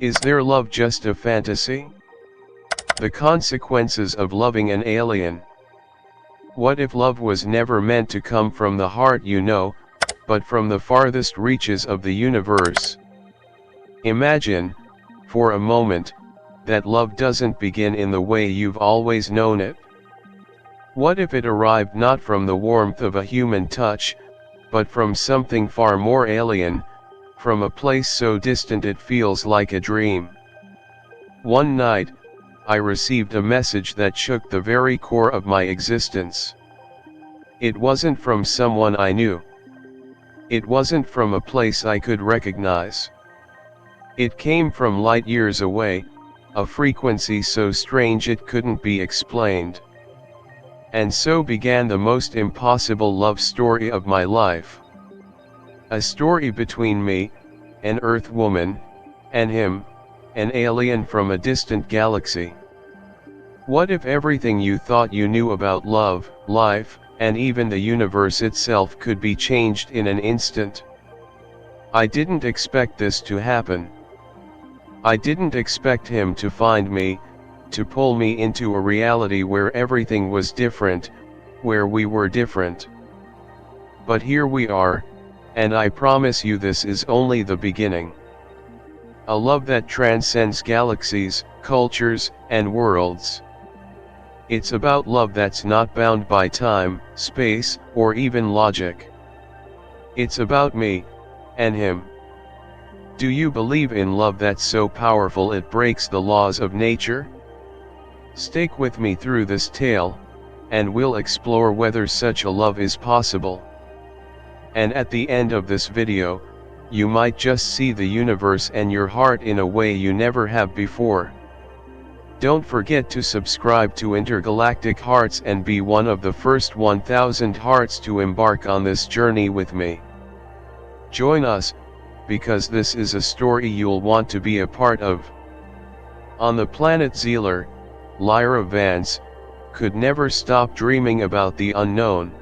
Is their love just a fantasy? The consequences of loving an alien. What if love was never meant to come from the heart, but from the farthest reaches of the universe? Imagine, for a moment, that love doesn't begin in the way you've always known it. What if it arrived not from the warmth of a human touch, but from something far more alien, from a place so distant it feels like a dream? One night, I received a message that shook the very core of my existence. It wasn't from someone I knew. It wasn't from a place I could recognize. It came from light years away, a frequency so strange it couldn't be explained. And so began the most impossible love story of my life. A story between me, an Earth woman, and him, an alien from a distant galaxy. What if everything you thought you knew about love, life, and even the universe itself could be changed in an instant? I didn't expect this to happen. I didn't expect him to find me, to pull me into a reality where everything was different, where we were different. But here we are, and I promise you this is only the beginning. A love that transcends galaxies, cultures, and worlds. It's about love that's not bound by time, space, or even logic. It's about me, and him. Do you believe in love that's so powerful it breaks the laws of nature? Stick with me through this tale, and we'll explore whether such a love is possible. And at the end of this video, you might just see the universe and your heart in a way you never have before. Don't forget to subscribe to Intergalactic Hearts and be one of the first 1,000 hearts to embark on this journey with me. Join us, because this is a story you'll want to be a part of. On the planet Zealer, Lyra Vance could never stop dreaming about the unknown.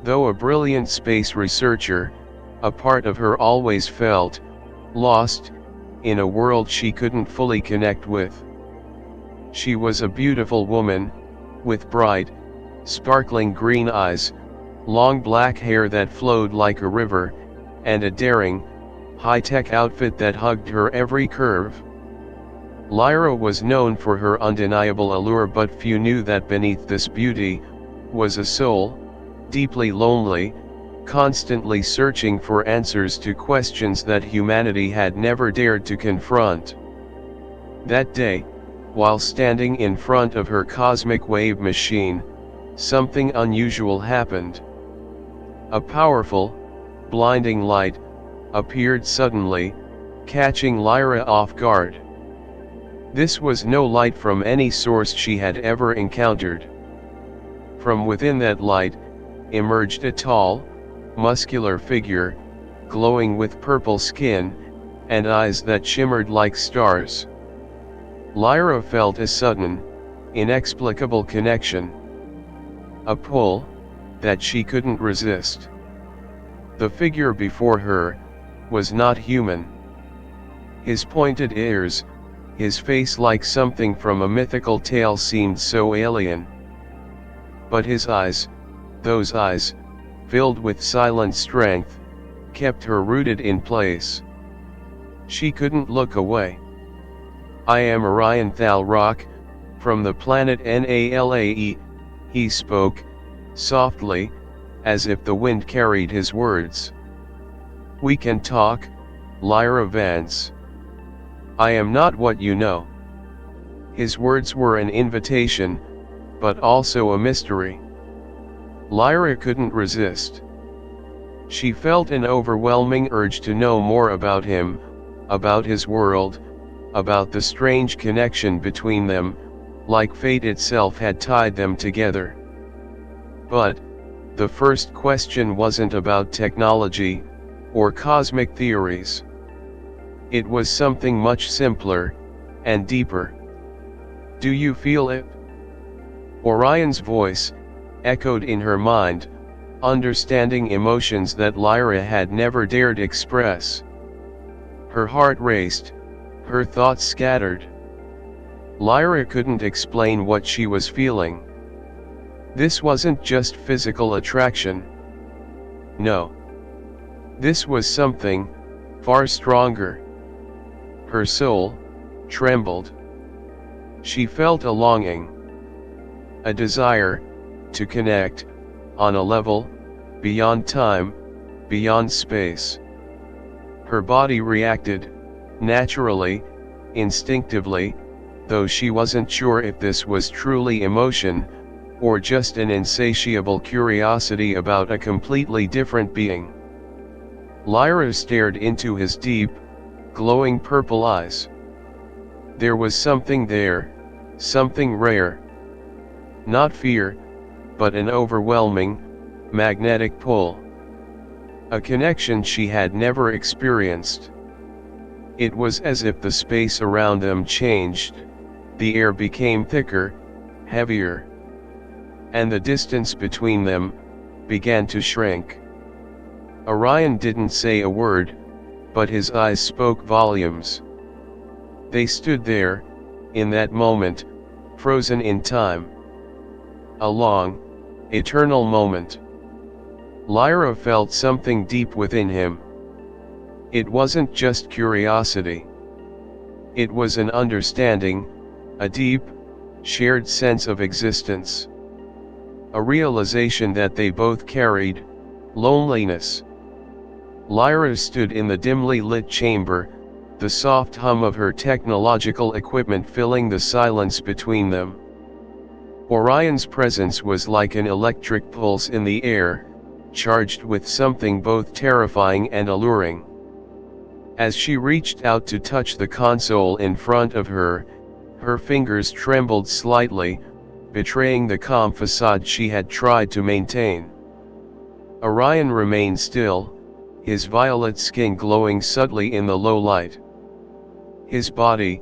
Though a brilliant space researcher, a part of her always felt lost in a world she couldn't fully connect with. She was a beautiful woman, with bright, sparkling green eyes, long black hair that flowed like a river, and a daring, high-tech outfit that hugged her every curve. Lyra was known for her undeniable allure, but few knew that beneath this beauty was a soul, deeply lonely, constantly searching for answers to questions that humanity had never dared to confront. That day, while standing in front of her cosmic wave machine, something unusual happened. A powerful, blinding light appeared suddenly, catching Lyra off guard. This was no light from any source she had ever encountered. From within that light emerged a tall, muscular figure, glowing with purple skin and eyes that shimmered like stars. Lyra felt a sudden, inexplicable connection. A pull that she couldn't resist. The figure before her was not human. His pointed ears, his face like something from a mythical tale, seemed so alien. But his eyes, those eyes, filled with silent strength, kept her rooted in place. She couldn't look away. "I am Orion Thalrock, from the planet Nalae," he spoke, softly, as if the wind carried his words. "We can talk, Lyra Vance. I am not what you know." His words were an invitation, but also a mystery. Lyra couldn't resist. She felt an overwhelming urge to know more about him, about his world, about the strange connection between them, like fate itself had tied them together. But the first question wasn't about technology or cosmic theories. It was something much simpler and deeper. "Do you feel it?" Orion's voice echoed in her mind, understanding emotions that Lyra had never dared express. Her heart raced, Her thoughts scattered. Lyra couldn't explain what she was feeling. This wasn't just physical attraction. No. This was something far stronger. Her soul trembled. She felt a longing, a desire to connect on a level beyond time, beyond space. Her body reacted naturally, instinctively, though she wasn't sure if this was truly emotion or just an insatiable curiosity about a completely different being. Lyra stared into his deep, glowing purple eyes. There was something there, something rare. Not fear, but an overwhelming, magnetic pull. A connection she had never experienced. It was as if the space around them changed, the air became thicker, heavier. And the distance between them began to shrink. Orion didn't say a word, but his eyes spoke volumes. They stood there, in that moment, frozen in time. A long, eternal moment. Lyra felt something deep within him. It wasn't just curiosity. It was an understanding, a deep, shared sense of existence. A realization that they both carried, loneliness. Lyra stood in the dimly lit chamber, the soft hum of her technological equipment filling the silence between them. Orion's presence was like an electric pulse in the air, charged with something both terrifying and alluring. As she reached out to touch the console in front of her, her fingers trembled slightly, betraying the calm facade she had tried to maintain. Orion remained still, his violet skin glowing subtly in the low light. His body,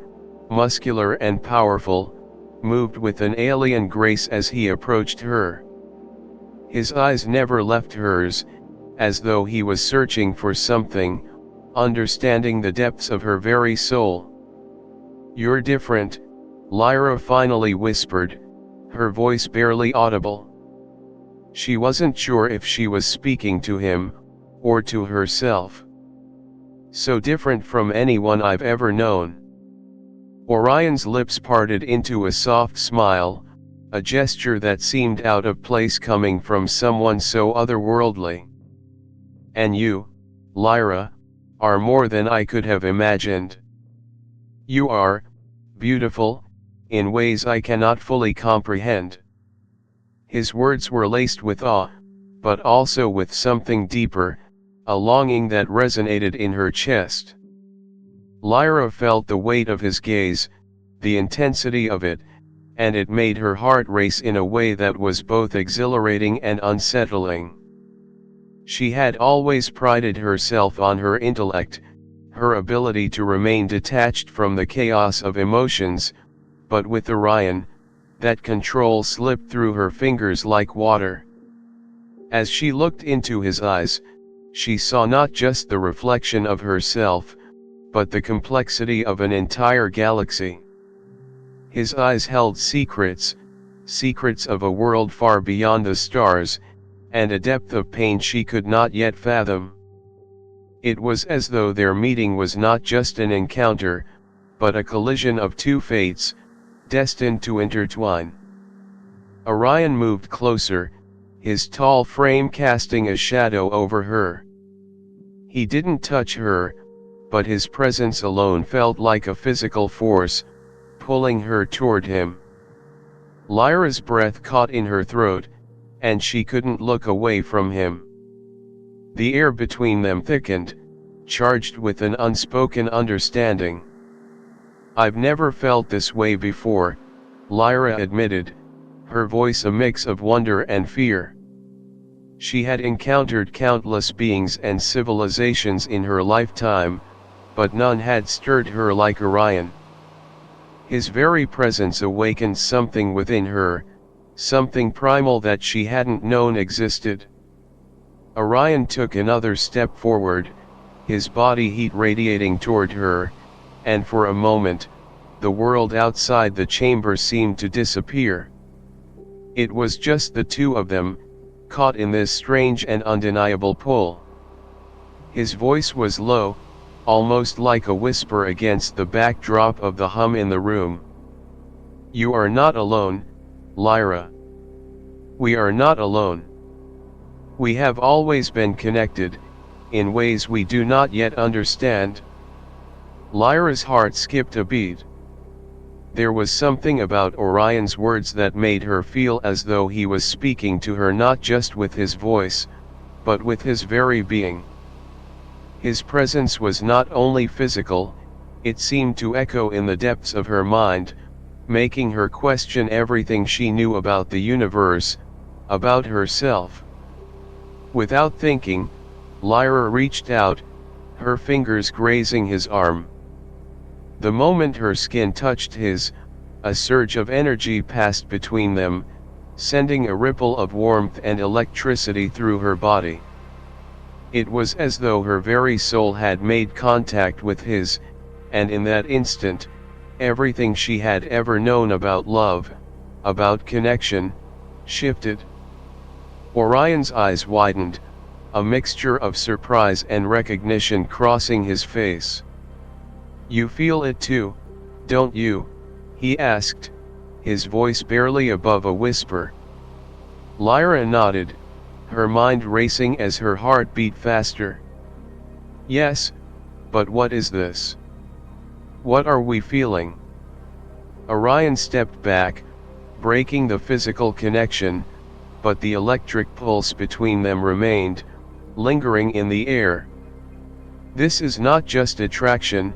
muscular and powerful, moved with an alien grace as he approached her. His eyes never left hers, as though he was searching for something, understanding the depths of her very soul. "You're different," Lyra finally whispered, her voice barely audible. She wasn't sure if she was speaking to him, or to herself. "So different from anyone I've ever known." Orion's lips parted into a soft smile, a gesture that seemed out of place coming from someone so otherworldly. "And you, Lyra, are more than I could have imagined. You are beautiful, in ways I cannot fully comprehend." His words were laced with awe, but also with something deeper, a longing that resonated in her chest. Lyra felt the weight of his gaze, the intensity of it, and it made her heart race in a way that was both exhilarating and unsettling. She had always prided herself on her intellect, her ability to remain detached from the chaos of emotions, but with Orion, that control slipped through her fingers like water. As she looked into his eyes, she saw not just the reflection of herself, but the complexity of an entire galaxy. His eyes held secrets, secrets of a world far beyond the stars, and a depth of pain she could not yet fathom. It was as though their meeting was not just an encounter, but a collision of two fates, destined to intertwine. Orion moved closer, his tall frame casting a shadow over her. He didn't touch her, but his presence alone felt like a physical force, pulling her toward him. Lyra's breath caught in her throat, and she couldn't look away from him. The air between them thickened, charged with an unspoken understanding. "I've never felt this way before," Lyra admitted, her voice a mix of wonder and fear. She had encountered countless beings and civilizations in her lifetime, but none had stirred her like Orion. His very presence awakened something within her, something primal that she hadn't known existed. Orion took another step forward, his body heat radiating toward her, and for a moment, the world outside the chamber seemed to disappear. It was just the two of them, caught in this strange and undeniable pull. His voice was low, almost like a whisper against the backdrop of the hum in the room. "You are not alone, Lyra. We are not alone. We have always been connected, in ways we do not yet understand." Lyra's heart skipped a beat. There was something about Orion's words that made her feel as though he was speaking to her not just with his voice, but with his very being. His presence was not only physical, it seemed to echo in the depths of her mind, making her question everything she knew about the universe, about herself. Without thinking, Lyra reached out, her fingers grazing his arm. The moment her skin touched his, a surge of energy passed between them, sending a ripple of warmth and electricity through her body. It was as though her very soul had made contact with his, and in that instant, everything she had ever known about love, about connection, shifted. Orion's eyes widened, a mixture of surprise and recognition crossing his face. "You feel it too, don't you?" he asked, his voice barely above a whisper. Lyra nodded, her mind racing as her heart beat faster. "Yes, but what is this? What are we feeling?" Orion stepped back, breaking the physical connection, but the electric pulse between them remained, lingering in the air. "This is not just attraction,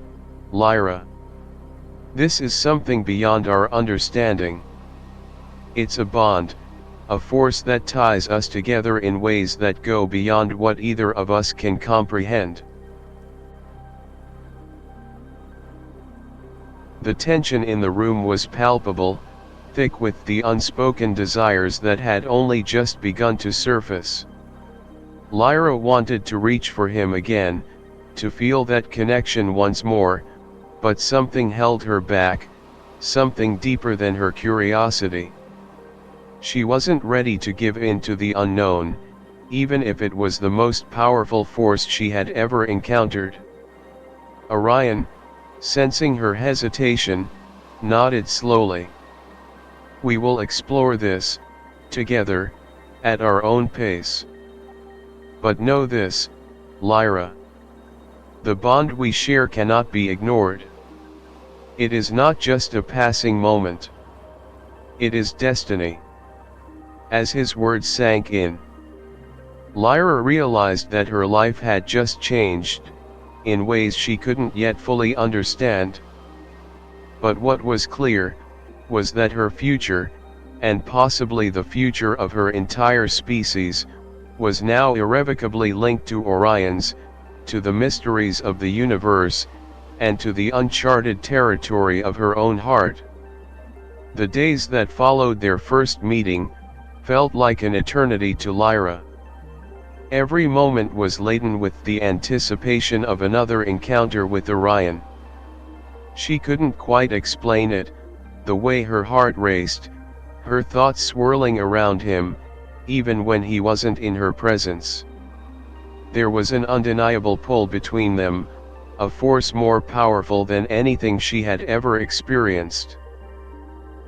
Lyra. This is something beyond our understanding. It's a bond, a force that ties us together in ways that go beyond what either of us can comprehend." The tension in the room was palpable, thick with the unspoken desires that had only just begun to surface. Lyra wanted to reach for him again, to feel that connection once more, but something held her back, something deeper than her curiosity. She wasn't ready to give in to the unknown, even if it was the most powerful force she had ever encountered. Orion, sensing her hesitation, nodded slowly. "We will explore this, together, at our own pace. But know this, Lyra. The bond we share cannot be ignored. It is not just a passing moment. It is destiny." As his words sank in, Lyra realized that her life had just changed, in ways she couldn't yet fully understand. But what was clear, was that her future, and possibly the future of her entire species, was now irrevocably linked to Orion's, to the mysteries of the universe, and to the uncharted territory of her own heart. The days that followed their first meeting felt like an eternity to Lyra. Every moment was laden with the anticipation of another encounter with Orion. She couldn't quite explain it, the way her heart raced, her thoughts swirling around him, even when he wasn't in her presence. There was an undeniable pull between them, a force more powerful than anything she had ever experienced.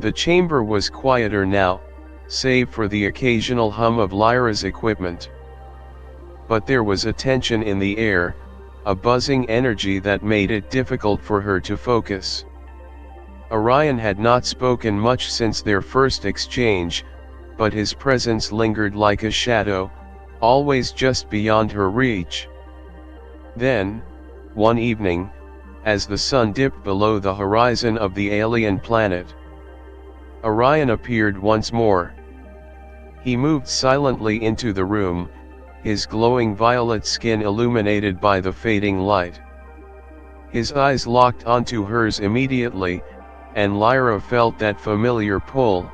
The chamber was quieter now, save for the occasional hum of Lyra's equipment. But there was a tension in the air, a buzzing energy that made it difficult for her to focus. Orion had not spoken much since their first exchange, but his presence lingered like a shadow, always just beyond her reach. Then, one evening, as the sun dipped below the horizon of the alien planet, Orion appeared once more. He moved silently into the room, his glowing violet skin illuminated by the fading light. His eyes locked onto hers immediately, and Lyra felt that familiar pull,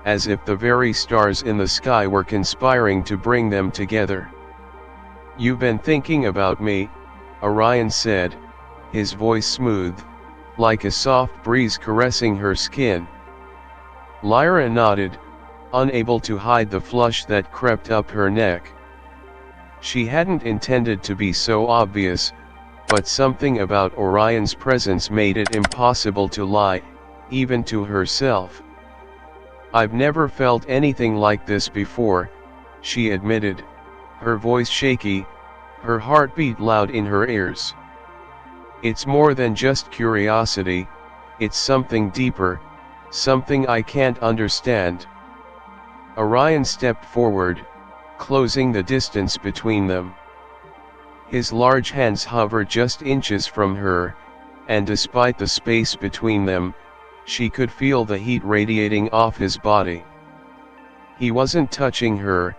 as if the very stars in the sky were conspiring to bring them together. "You've been thinking about me," Orion said, his voice smooth, like a soft breeze caressing her skin. Lyra nodded, unable to hide the flush that crept up her neck. She hadn't intended to be so obvious, but something about Orion's presence made it impossible to lie, even to herself. "I've never felt anything like this before," she admitted, her voice shaky, her heartbeat loud in her ears. "It's more than just curiosity, it's something deeper, something I can't understand." Orion stepped forward, closing the distance between them. His large hands hovered just inches from her, and despite the space between them, she could feel the heat radiating off his body. He wasn't touching her,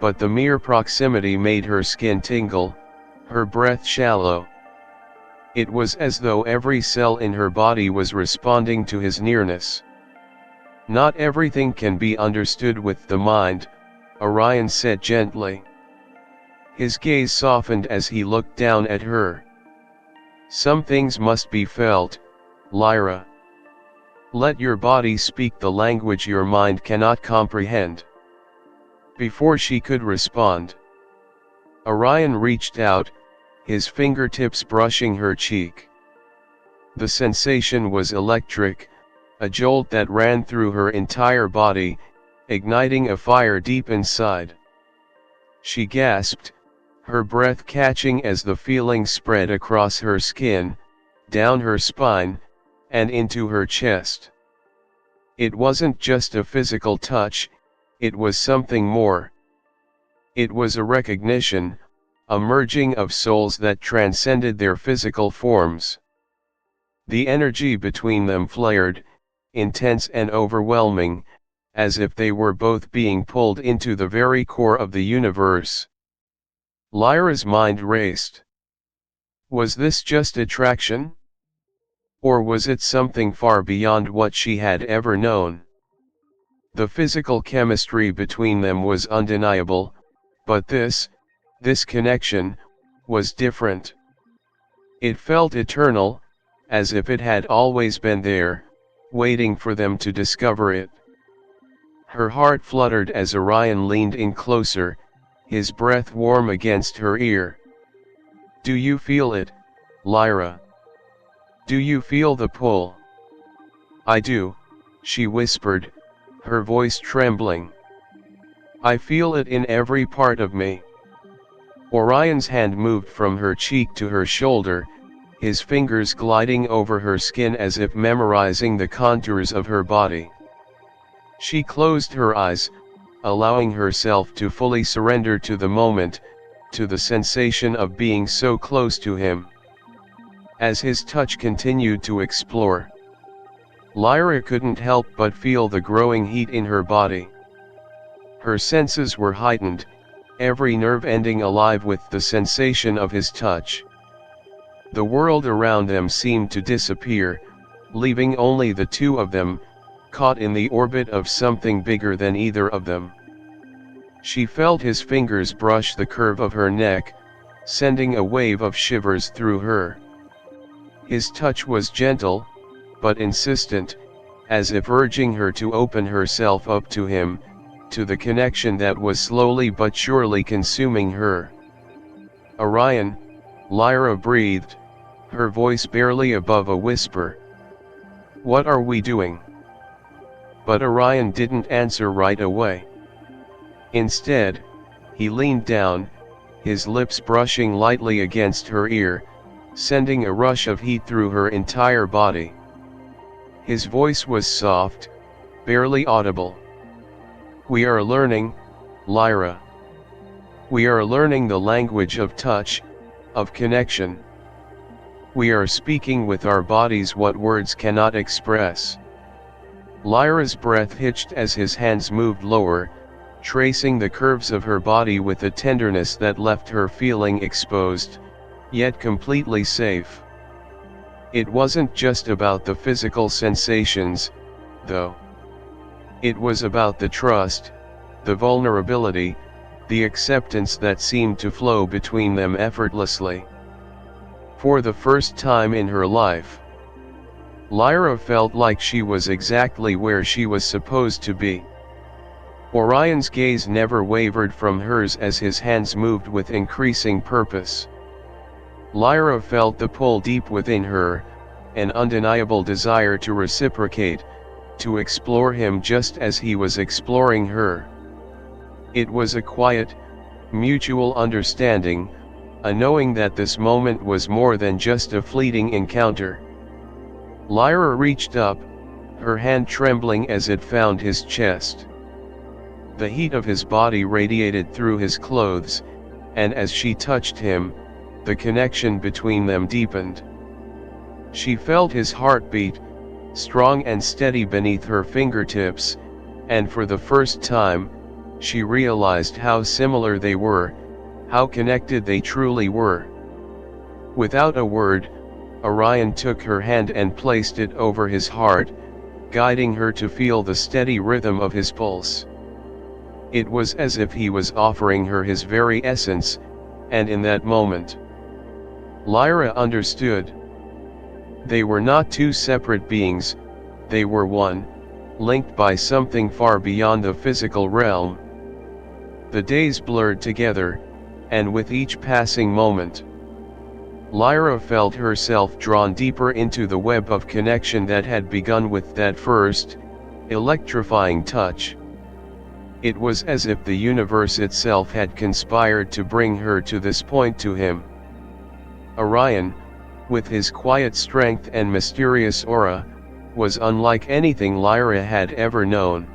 but the mere proximity made her skin tingle, her breath shallow. It was as though every cell in her body was responding to his nearness. "Not everything can be understood with the mind," Orion said gently. His gaze softened as he looked down at her. "Some things must be felt, Lyra. Let your body speak the language your mind cannot comprehend." Before she could respond, Orion reached out, his fingertips brushing her cheek. The sensation was electric, a jolt that ran through her entire body, igniting a fire deep inside. She gasped, her breath catching as the feeling spread across her skin, down her spine, and into her chest. It wasn't just a physical touch, it was something more. It was a recognition, a merging of souls that transcended their physical forms. The energy between them flared, intense and overwhelming, as if they were both being pulled into the very core of the universe. Lyra's mind raced. Was this just attraction? Or was it something far beyond what she had ever known? The physical chemistry between them was undeniable, but this connection, was different. It felt eternal, as if it had always been there, waiting for them to discover it. Her heart fluttered as Orion leaned in closer, his breath warm against her ear. "Do you feel it, Lyra? Do you feel the pull?" "I do," she whispered, her voice trembling. "I feel it in every part of me." Orion's hand moved from her cheek to her shoulder, his fingers gliding over her skin as if memorizing the contours of her body. She closed her eyes, allowing herself to fully surrender to the moment, to the sensation of being so close to him. As his touch continued to explore, Lyra couldn't help but feel the growing heat in her body. Her senses were heightened, every nerve ending alive with the sensation of his touch. The world around them seemed to disappear, leaving only the two of them, caught in the orbit of something bigger than either of them. She felt his fingers brush the curve of her neck, sending a wave of shivers through her. His touch was gentle, but insistent, as if urging her to open herself up to him, to the connection that was slowly but surely consuming her. "Orion," Lyra breathed, her voice barely above a whisper. "What are we doing?" But Orion didn't answer right away. Instead, he leaned down, his lips brushing lightly against her ear, sending a rush of heat through her entire body. His voice was soft, barely audible. "We are learning, Lyra. We are learning the language of touch, of connection. We are speaking with our bodies what words cannot express." Lyra's breath hitched as his hands moved lower, tracing the curves of her body with a tenderness that left her feeling exposed, yet completely safe. It wasn't just about the physical sensations, though. It was about the trust, the vulnerability, the acceptance that seemed to flow between them effortlessly. For the first time in her life, Lyra felt like she was exactly where she was supposed to be. Orion's gaze never wavered from hers as his hands moved with increasing purpose. Lyra felt the pull deep within her, an undeniable desire to reciprocate, to explore him just as he was exploring her. It was a quiet, mutual understanding, a knowing that this moment was more than just a fleeting encounter. Lyra reached up, her hand trembling as it found his chest. The heat of his body radiated through his clothes, and as she touched him, the connection between them deepened. She felt his heartbeat, strong and steady beneath her fingertips, and for the first time, she realized how similar they were, how connected they truly were. Without a word, Orion took her hand and placed it over his heart, guiding her to feel the steady rhythm of his pulse. It was as if he was offering her his very essence, and in that moment, Lyra understood. They were not two separate beings, they were one, linked by something far beyond the physical realm. The days blurred together, and with each passing moment, Lyra felt herself drawn deeper into the web of connection that had begun with that first, electrifying touch. It was as if the universe itself had conspired to bring her to this point to him. Orion, with his quiet strength and mysterious aura, was unlike anything Lyra had ever known.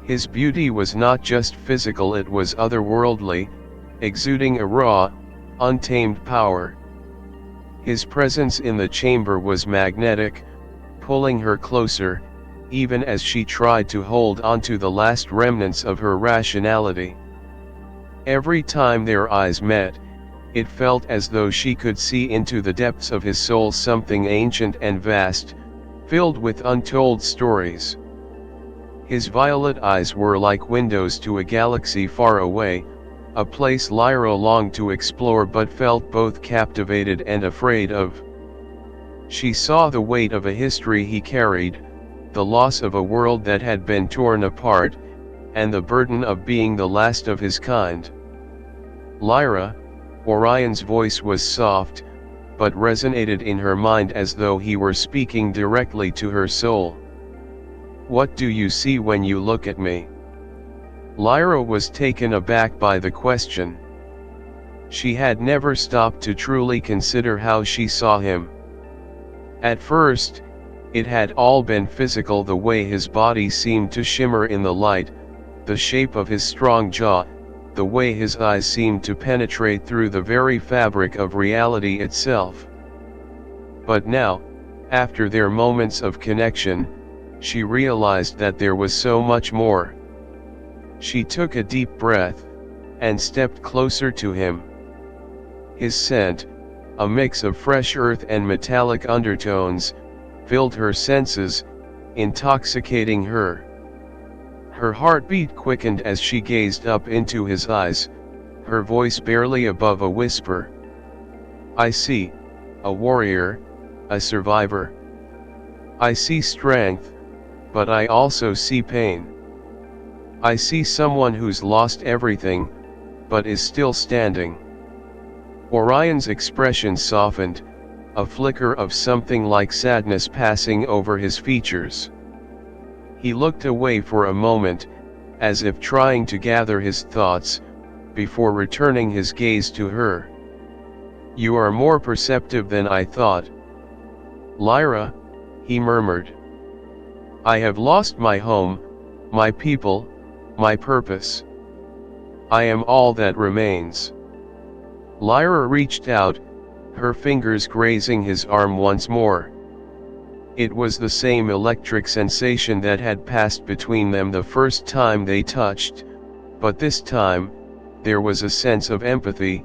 His beauty was not just physical, it was otherworldly, exuding a raw, untamed power. His presence in the chamber was magnetic, pulling her closer, even as she tried to hold onto the last remnants of her rationality. Every time their eyes met, it felt as though she could see into the depths of his soul, something ancient and vast, filled with untold stories. His violet eyes were like windows to a galaxy far away, a place Lyra longed to explore but felt both captivated and afraid of. She saw the weight of a history he carried, the loss of a world that had been torn apart, and the burden of being the last of his kind. Lyra, Orion's voice was soft, but resonated in her mind as though he were speaking directly to her soul. "What do you see when you look at me?" Lyra was taken aback by the question. She had never stopped to truly consider how she saw him. At first, it had all been physical, the way his body seemed to shimmer in the light, the shape of his strong jaw, the way his eyes seemed to penetrate through the very fabric of reality itself. But now, after their moments of connection, she realized that there was so much more. She took a deep breath, and stepped closer to him. His scent, a mix of fresh earth and metallic undertones, filled her senses, intoxicating her. Her heartbeat quickened as she gazed up into his eyes, her voice barely above a whisper. "I see a warrior, a survivor. I see strength, but I also see pain. I see someone who's lost everything, but is still standing." Orion's expression softened, a flicker of something like sadness passing over his features. He looked away for a moment, as if trying to gather his thoughts, before returning his gaze to her. "You are more perceptive than I thought." "Lyra," he murmured. "I have lost my home, my people, my purpose. I am all that remains." Lyra reached out, her fingers grazing his arm once more. It was the same electric sensation that had passed between them the first time they touched, but this time, there was a sense of empathy,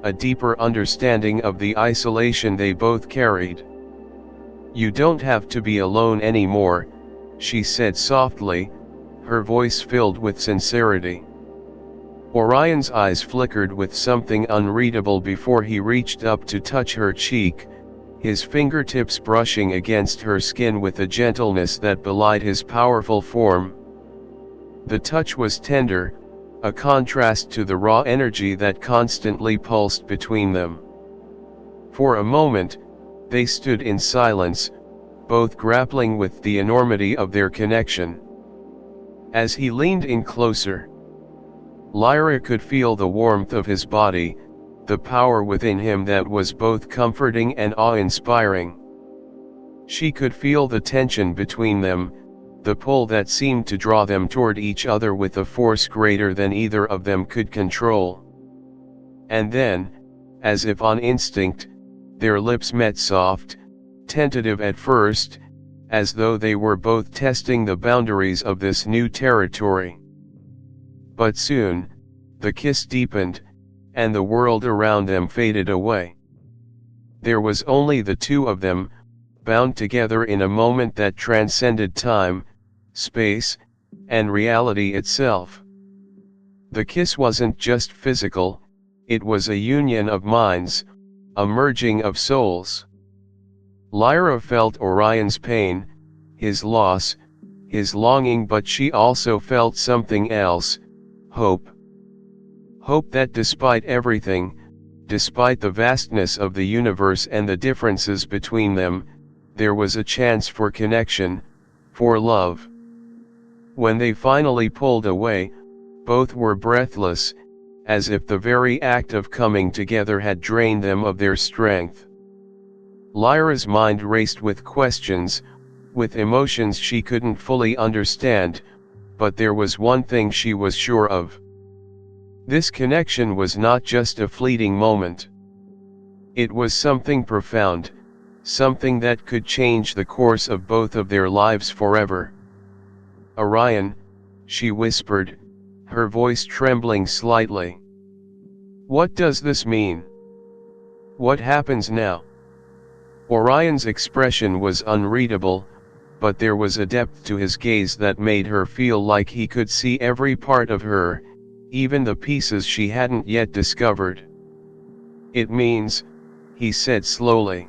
a deeper understanding of the isolation they both carried. "You don't have to be alone anymore," she said softly, her voice filled with sincerity. Orion's eyes flickered with something unreadable before he reached up to touch her cheek, his fingertips brushing against her skin with a gentleness that belied his powerful form. The touch was tender, a contrast to the raw energy that constantly pulsed between them. For a moment, they stood in silence, both grappling with the enormity of their connection. As he leaned in closer, Lyra could feel the warmth of his body, the power within him that was both comforting and awe-inspiring. She could feel the tension between them, the pull that seemed to draw them toward each other with a force greater than either of them could control. And then, as if on instinct, their lips met, soft, tentative at first, as though they were both testing the boundaries of this new territory. But soon, the kiss deepened, and the world around them faded away. There was only the two of them, bound together in a moment that transcended time, space, and reality itself. The kiss wasn't just physical, it was a union of minds, a merging of souls. Lyra felt Orion's pain, his loss, his longing, but she also felt something else, hope. Hope that despite everything, despite the vastness of the universe and the differences between them, there was a chance for connection, for love. When they finally pulled away, both were breathless, as if the very act of coming together had drained them of their strength. Lyra's mind raced with questions, with emotions she couldn't fully understand, but there was one thing she was sure of. This connection was not just a fleeting moment. It was something profound, something that could change the course of both of their lives forever. "Orion," she whispered, her voice trembling slightly. "What does this mean? What happens now?" Orion's expression was unreadable, but there was a depth to his gaze that made her feel like he could see every part of her, even the pieces she hadn't yet discovered. "It means," he said slowly,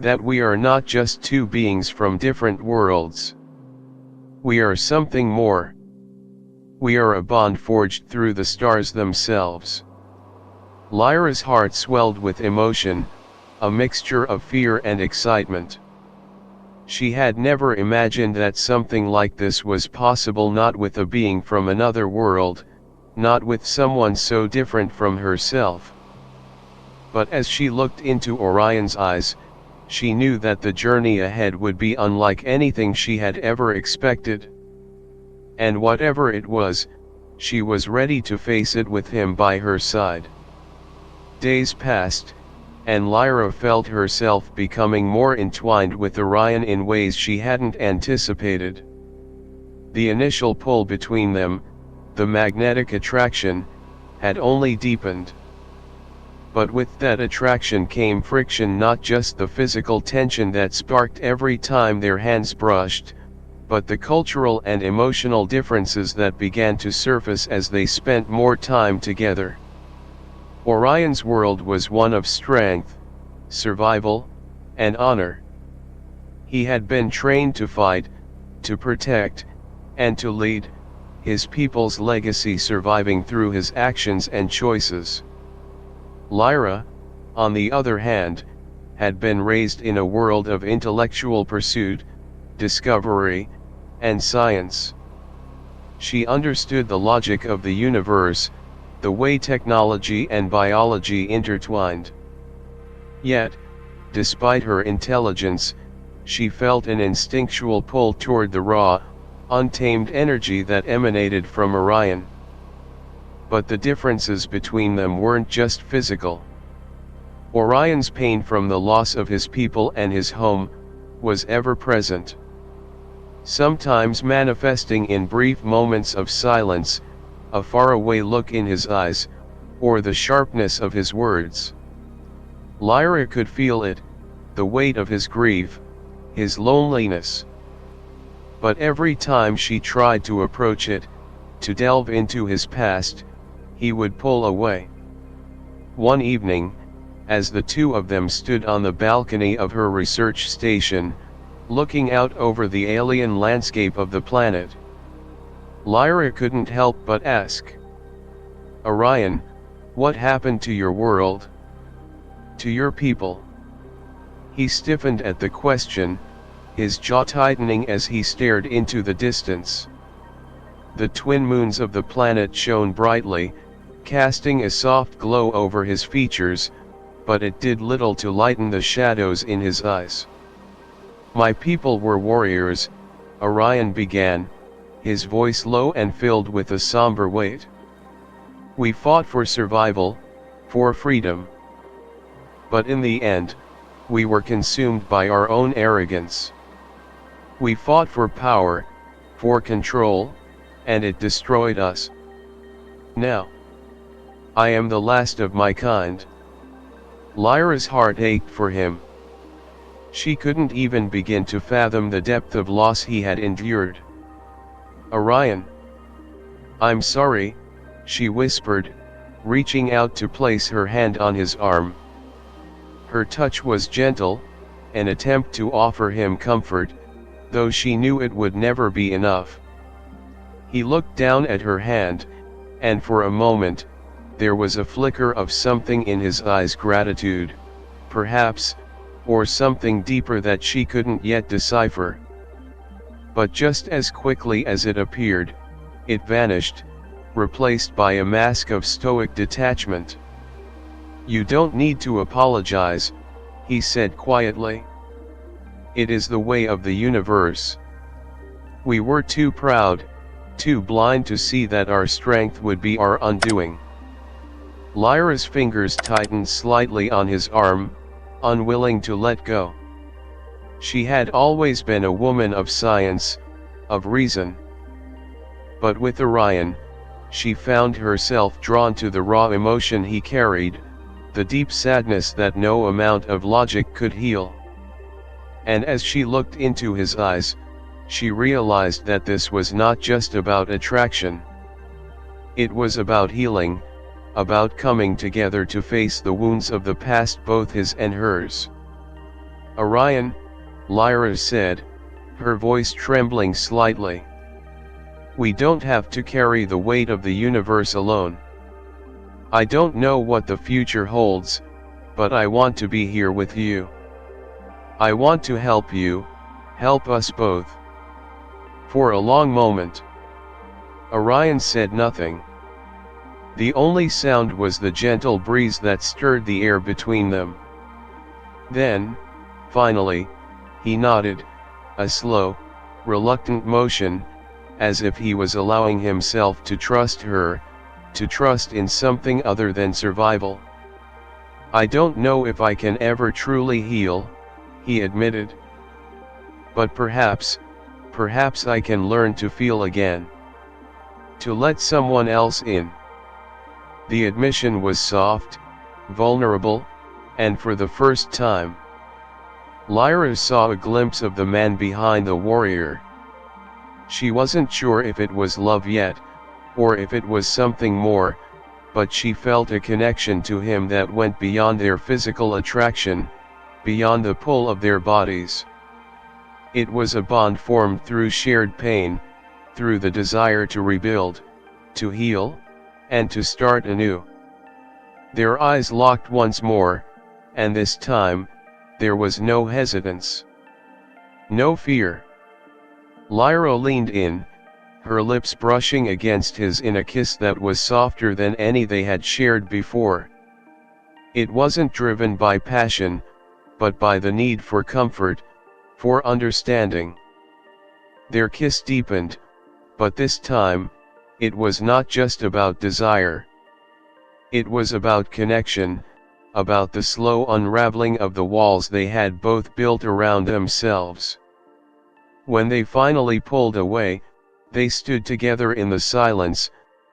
"that we are not just two beings from different worlds. We are something more. We are a bond forged through the stars themselves." Lyra's heart swelled with emotion, a mixture of fear and excitement. She had never imagined that something like this was possible, not with a being from another world, not with someone so different from herself. But as she looked into Orion's eyes, she knew that the journey ahead would be unlike anything she had ever expected. And whatever it was, she was ready to face it with him by her side. Days passed, and Lyra felt herself becoming more entwined with Orion in ways she hadn't anticipated. The initial pull between them, the magnetic attraction, had only deepened. But with that attraction came friction, not just the physical tension that sparked every time their hands brushed, but the cultural and emotional differences that began to surface as they spent more time together. Orion's world was one of strength, survival, and honor. He had been trained to fight, to protect, and to lead, his people's legacy surviving through his actions and choices. Lyra, on the other hand, had been raised in a world of intellectual pursuit, discovery, and science. She understood the logic of the universe, the way technology and biology intertwined. Yet, despite her intelligence, she felt an instinctual pull toward the raw, untamed energy that emanated from Orion. But the differences between them weren't just physical. Orion's pain from the loss of his people and his home was ever present. Sometimes manifesting in brief moments of silence, a faraway look in his eyes, or the sharpness of his words. Lyra could feel it, the weight of his grief, his loneliness. But every time she tried to approach it, to delve into his past, he would pull away. One evening, as the two of them stood on the balcony of her research station, looking out over the alien landscape of the planet. Lyra couldn't help but ask, "Orion, what happened to your world? To your people?" He stiffened at the question, his jaw tightening as he stared into the distance. The twin moons of the planet shone brightly, casting a soft glow over his features, but it did little to lighten the shadows in his eyes. "My people were warriors," Orion began, his voice low and filled with a somber weight. "We fought for survival, for freedom. But in the end, we were consumed by our own arrogance. We fought for power, for control, and it destroyed us. Now, I am the last of my kind." Lyra's heart ached for him. She couldn't even begin to fathom the depth of loss he had endured. "Orion, I'm sorry," she whispered, reaching out to place her hand on his arm. Her touch was gentle, an attempt to offer him comfort, though she knew it would never be enough. He looked down at her hand, and for a moment, there was a flicker of something in his eyes, gratitude, perhaps, or something deeper that she couldn't yet decipher. But just as quickly as it appeared, it vanished, replaced by a mask of stoic detachment. "You don't need to apologize," he said quietly. "It is the way of the universe. We were too proud, too blind to see that our strength would be our undoing." Lyra's fingers tightened slightly on his arm, unwilling to let go. She had always been a woman of science, of reason. But with Orion, she found herself drawn to the raw emotion he carried, the deep sadness that no amount of logic could heal. And as she looked into his eyes, she realized that this was not just about attraction. It was about healing, about coming together to face the wounds of the past, both his and hers. "Orion," Lyra said, her voice trembling slightly. "We don't have to carry the weight of the universe alone. I don't know what the future holds, but I want to be here with you. I want to help you, help us both." For a long moment, Orion said nothing. The only sound was the gentle breeze that stirred the air between them. Then, finally, he nodded, a slow, reluctant motion, as if he was allowing himself to trust her, to trust in something other than survival. "I don't know if I can ever truly heal," he admitted. "But perhaps I can learn to feel again. To let someone else in." The admission was soft, vulnerable, and for the first time, Lyra saw a glimpse of the man behind the warrior. She wasn't sure if it was love yet, or if it was something more, but she felt a connection to him that went beyond their physical attraction, beyond the pull of their bodies. It was a bond formed through shared pain, through the desire to rebuild, to heal, and to start anew. Their eyes locked once more, and this time, there was no hesitance. No fear. Lyra leaned in, her lips brushing against his in a kiss that was softer than any they had shared before. It wasn't driven by passion, but by the need for comfort, for understanding. Their kiss deepened, but this time, it was not just about desire. It was about connection, about the slow unraveling of the walls they had both built around themselves. When they finally pulled away, they stood together in the silence,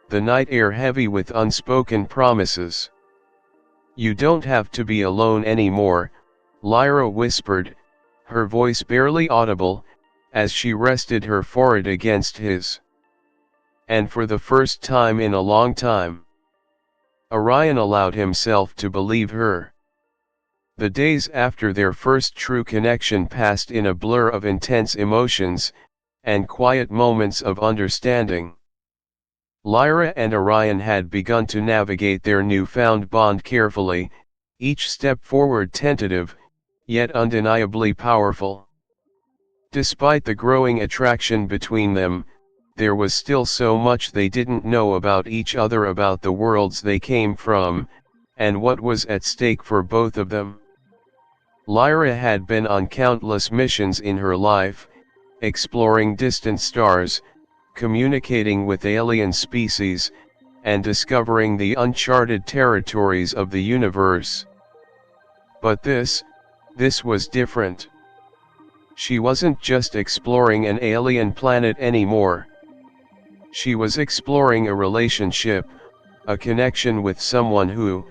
the night air heavy with unspoken promises. "You don't have to be alone anymore," Lyra whispered, her voice barely audible, as she rested her forehead against his. And for the first time in a long time, Orion allowed himself to believe her. The days after their first true connection passed in a blur of intense emotions, and quiet moments of understanding. Lyra and Orion had begun to navigate their newfound bond carefully, each step forward tentative, yet undeniably powerful. Despite the growing attraction between them, there was still so much they didn't know about each other, about the worlds they came from, and what was at stake for both of them. Lyra had been on countless missions in her life, exploring distant stars, communicating with alien species, and discovering the uncharted territories of the universe. But this was different. She wasn't just exploring an alien planet anymore. She was exploring a relationship, a connection with someone who,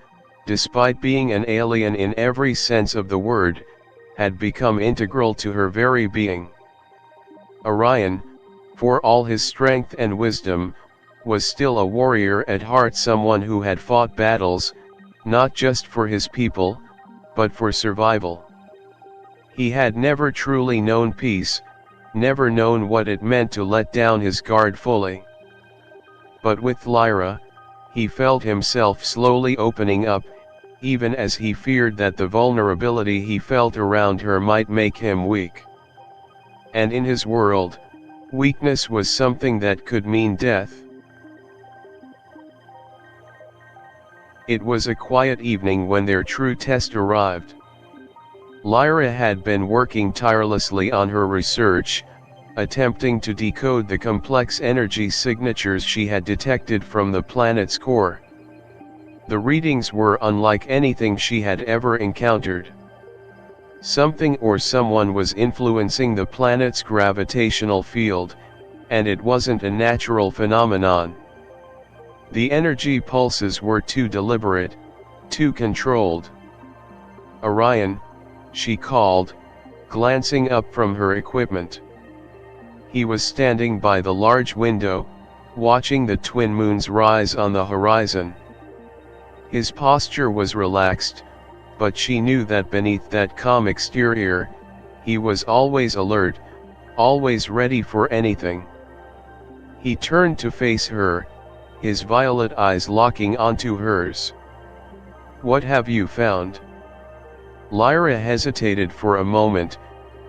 despite being an alien in every sense of the word, had become integral to her very being. Orion, for all his strength and wisdom, was still a warrior at heart, someone who had fought battles, not just for his people, but for survival. He had never truly known peace, never known what it meant to let down his guard fully. But with Lyra, he felt himself slowly opening up, even as he feared that the vulnerability he felt around her might make him weak. And in his world, weakness was something that could mean death. It was a quiet evening when their true test arrived. Lyra had been working tirelessly on her research, attempting to decode the complex energy signatures she had detected from the planet's core. The readings were unlike anything she had ever encountered. Something or someone was influencing the planet's gravitational field, and it wasn't a natural phenomenon. The energy pulses were too deliberate, too controlled. Orion, she called, glancing up from her equipment. He was standing by the large window, watching the twin moons rise on the horizon. His posture was relaxed, but she knew that beneath that calm exterior, he was always alert, always ready for anything. He turned to face her, his violet eyes locking onto hers. "What have you found?" Lyra hesitated for a moment,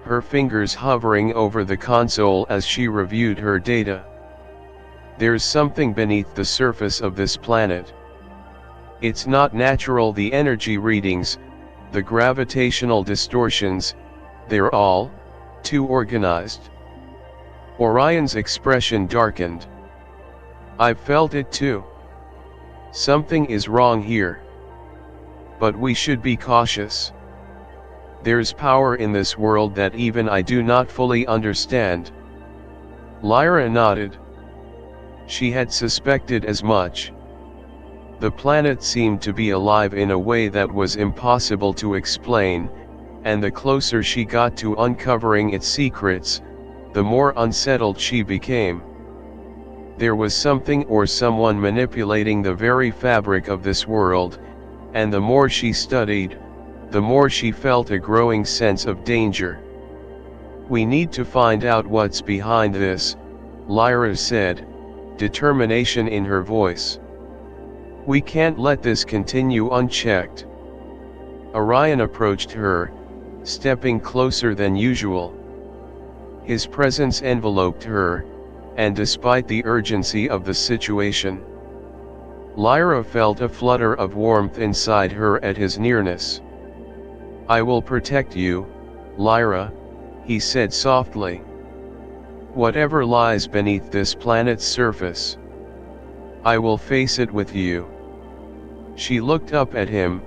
her fingers hovering over the console as she reviewed her data. "There's something beneath the surface of this planet. It's not natural, the energy readings, the gravitational distortions, they're all too organized." Orion's expression darkened. "I've felt it too. Something is wrong here. But we should be cautious. There's power in this world that even I do not fully understand." Lyra nodded. She had suspected as much. The planet seemed to be alive in a way that was impossible to explain, and the closer she got to uncovering its secrets, the more unsettled she became. There was something or someone manipulating the very fabric of this world, and the more she studied, the more she felt a growing sense of danger. "We need to find out what's behind this," Lyra said, determination in her voice. "We can't let this continue unchecked." Orion approached her, stepping closer than usual. His presence enveloped her, and despite the urgency of the situation, Lyra felt a flutter of warmth inside her at his nearness. "I will protect you, Lyra," he said softly. "Whatever lies beneath this planet's surface, I will face it with you." She looked up at him,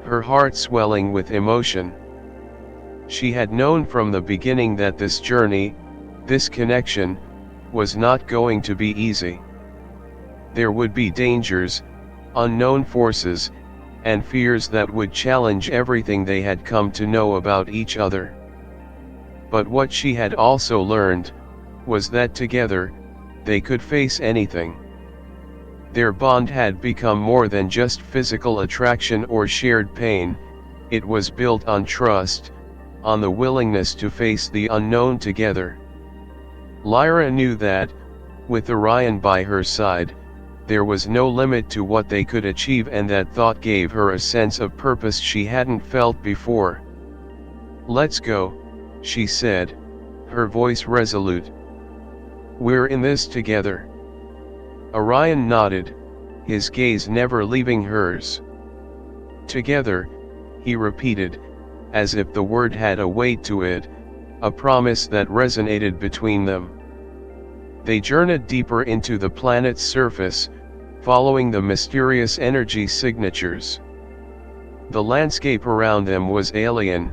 her heart swelling with emotion. She had known from the beginning that this journey, this connection, was not going to be easy. There would be dangers, unknown forces, and fears that would challenge everything they had come to know about each other. But what she had also learned, was that together, they could face anything. Their bond had become more than just physical attraction or shared pain, It was built on trust, on the willingness to face the unknown together. Lyra knew that, with Orion by her side, there was no limit to what they could achieve, and that thought gave her a sense of purpose she hadn't felt before. "Let's go," she said, her voice resolute. "We're in this together." Orion nodded, his gaze never leaving hers. "Together," he repeated, as if the word had a weight to it, a promise that resonated between them. They journeyed deeper into the planet's surface, following the mysterious energy signatures. The landscape around them was alien,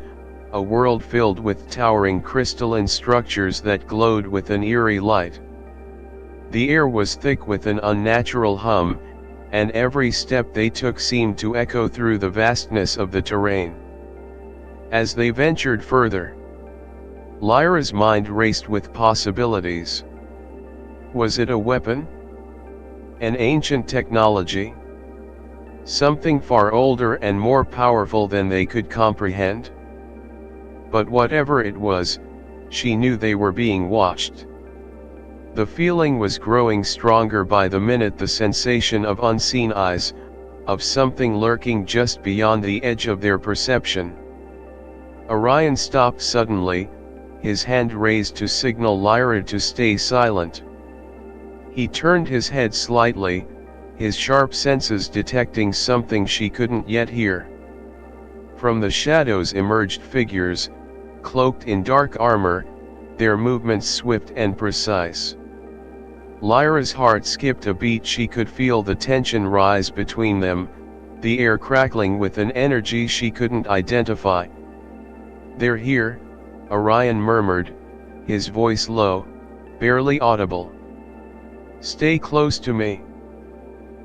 a world filled with towering crystalline structures that glowed with an eerie light. The air was thick with an unnatural hum, and every step they took seemed to echo through the vastness of the terrain. As they ventured further, Lyra's mind raced with possibilities. Was it a weapon? An ancient technology? Something far older and more powerful than they could comprehend? But whatever it was, she knew they were being watched. The feeling was growing stronger by the minute, the sensation of unseen eyes, of something lurking just beyond the edge of their perception. Orion stopped suddenly, his hand raised to signal Lyra to stay silent. He turned his head slightly, his sharp senses detecting something she couldn't yet hear. From the shadows emerged figures, cloaked in dark armor, their movements swift and precise. Lyra's heart skipped a beat. She could feel the tension rise between them, the air crackling with an energy she couldn't identify. "They're here," Orion murmured, his voice low, barely audible. "Stay close to me."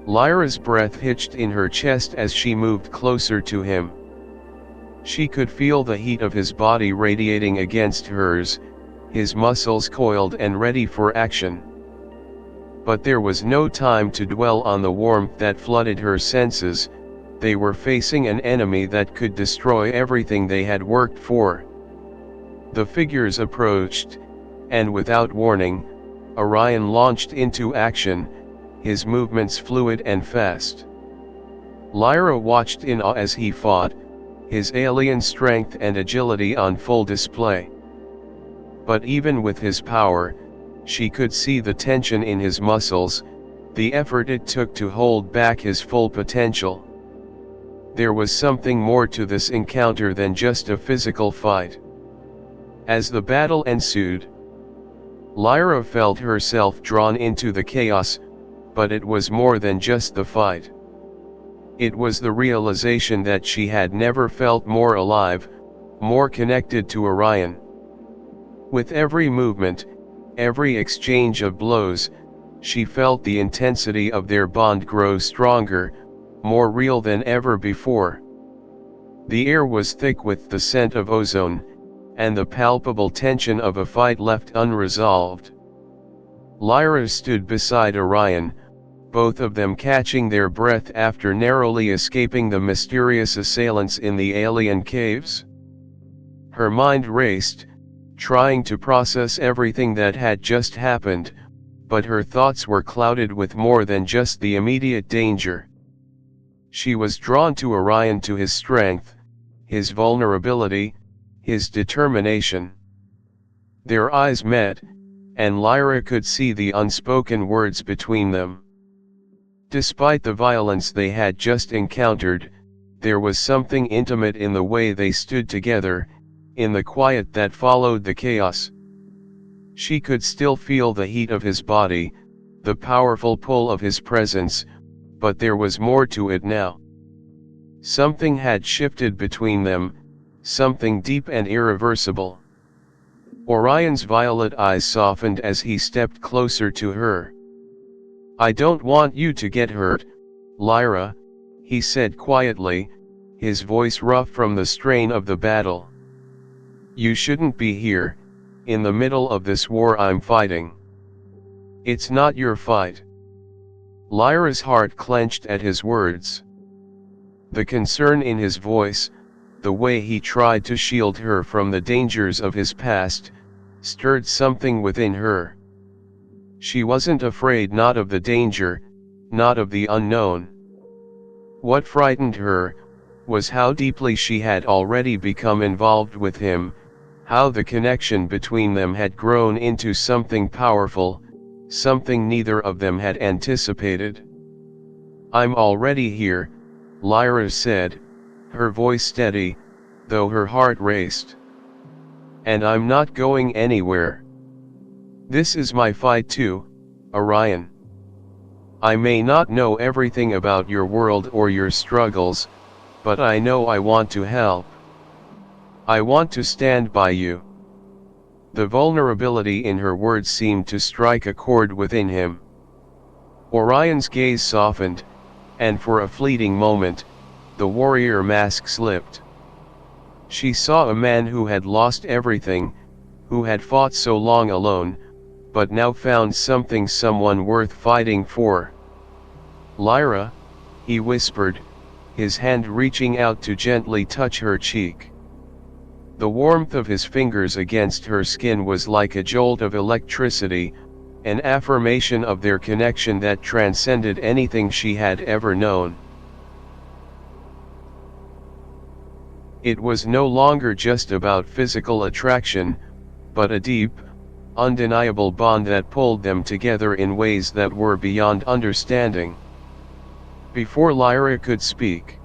Lyra's breath hitched in her chest as she moved closer to him. She could feel the heat of his body radiating against hers, his muscles coiled and ready for action. But there was no time to dwell on the warmth that flooded her senses. They were facing an enemy that could destroy everything they had worked for. The figures approached, and without warning, Orion launched into action, his movements fluid and fast. Lyra watched in awe as he fought, his alien strength and agility on full display. But even with his power, she could see the tension in his muscles, the effort it took to hold back his full potential. There was something more to this encounter than just a physical fight. As the battle ensued, Lyra felt herself drawn into the chaos, but it was more than just the fight. It was the realization that she had never felt more alive, more connected to Orion. With every movement, every exchange of blows, she felt the intensity of their bond grow stronger, more real than ever before. The air was thick with the scent of ozone, and the palpable tension of a fight left unresolved. Lyra stood beside Orion, both of them catching their breath after narrowly escaping the mysterious assailants in the alien caves. Her mind raced, trying to process everything that had just happened, but her thoughts were clouded with more than just the immediate danger. She was drawn to Orion, to his strength, his vulnerability, his determination. Their eyes met, and Lyra could see the unspoken words between them. Despite the violence they had just encountered, there was something intimate in the way they stood together, in the quiet that followed the chaos. She could still feel the heat of his body, the powerful pull of his presence, but there was more to it now. Something had shifted between them, something deep and irreversible. Orion's violet eyes softened as he stepped closer to her. "I don't want you to get hurt, Lyra," he said quietly, his voice rough from the strain of the battle. "You shouldn't be here, in the middle of this war I'm fighting. It's not your fight." Lyra's heart clenched at his words. The concern in his voice, the way he tried to shield her from the dangers of his past, stirred something within her. She wasn't afraid, not of the danger, not of the unknown. What frightened her was how deeply she had already become involved with him, how the connection between them had grown into something powerful, something neither of them had anticipated. "I'm already here," Lyra said, her voice steady, though her heart raced. "And I'm not going anywhere. This is my fight too, Orion. I may not know everything about your world or your struggles, but I know I want to help. I want to stand by you." The vulnerability in her words seemed to strike a chord within him. Orion's gaze softened, and for a fleeting moment, the warrior mask slipped. She saw a man who had lost everything, who had fought so long alone, but now found something, someone worth fighting for. "Lyra," he whispered, his hand reaching out to gently touch her cheek. The warmth of his fingers against her skin was like a jolt of electricity, an affirmation of their connection that transcended anything she had ever known. It was no longer just about physical attraction, but a deep, undeniable bond that pulled them together in ways that were beyond understanding. Before Lyra could speak,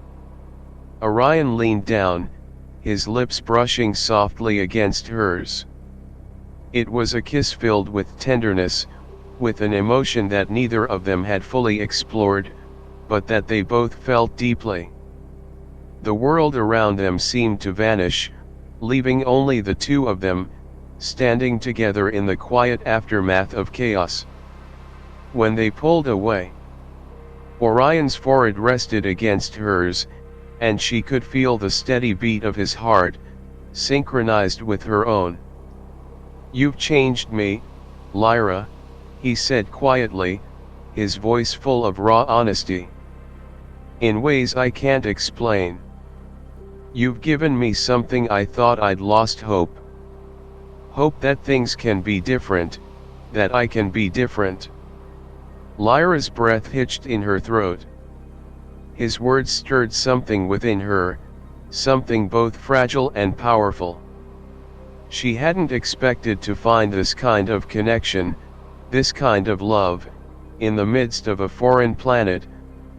Orion leaned down, his lips brushing softly against hers. It was a kiss filled with tenderness, with an emotion that neither of them had fully explored, but that they both felt deeply. The world around them seemed to vanish, leaving only the two of them, standing together in the quiet aftermath of chaos. When they pulled away, Orion's forehead rested against hers, and she could feel the steady beat of his heart, synchronized with her own. "You've changed me, Lyra," he said quietly, his voice full of raw honesty. "In ways I can't explain. You've given me something I thought I'd lost: hope. Hope that things can be different, that I can be different." Lyra's breath hitched in her throat. His words stirred something within her, something both fragile and powerful. She hadn't expected to find this kind of connection, this kind of love, in the midst of a foreign planet,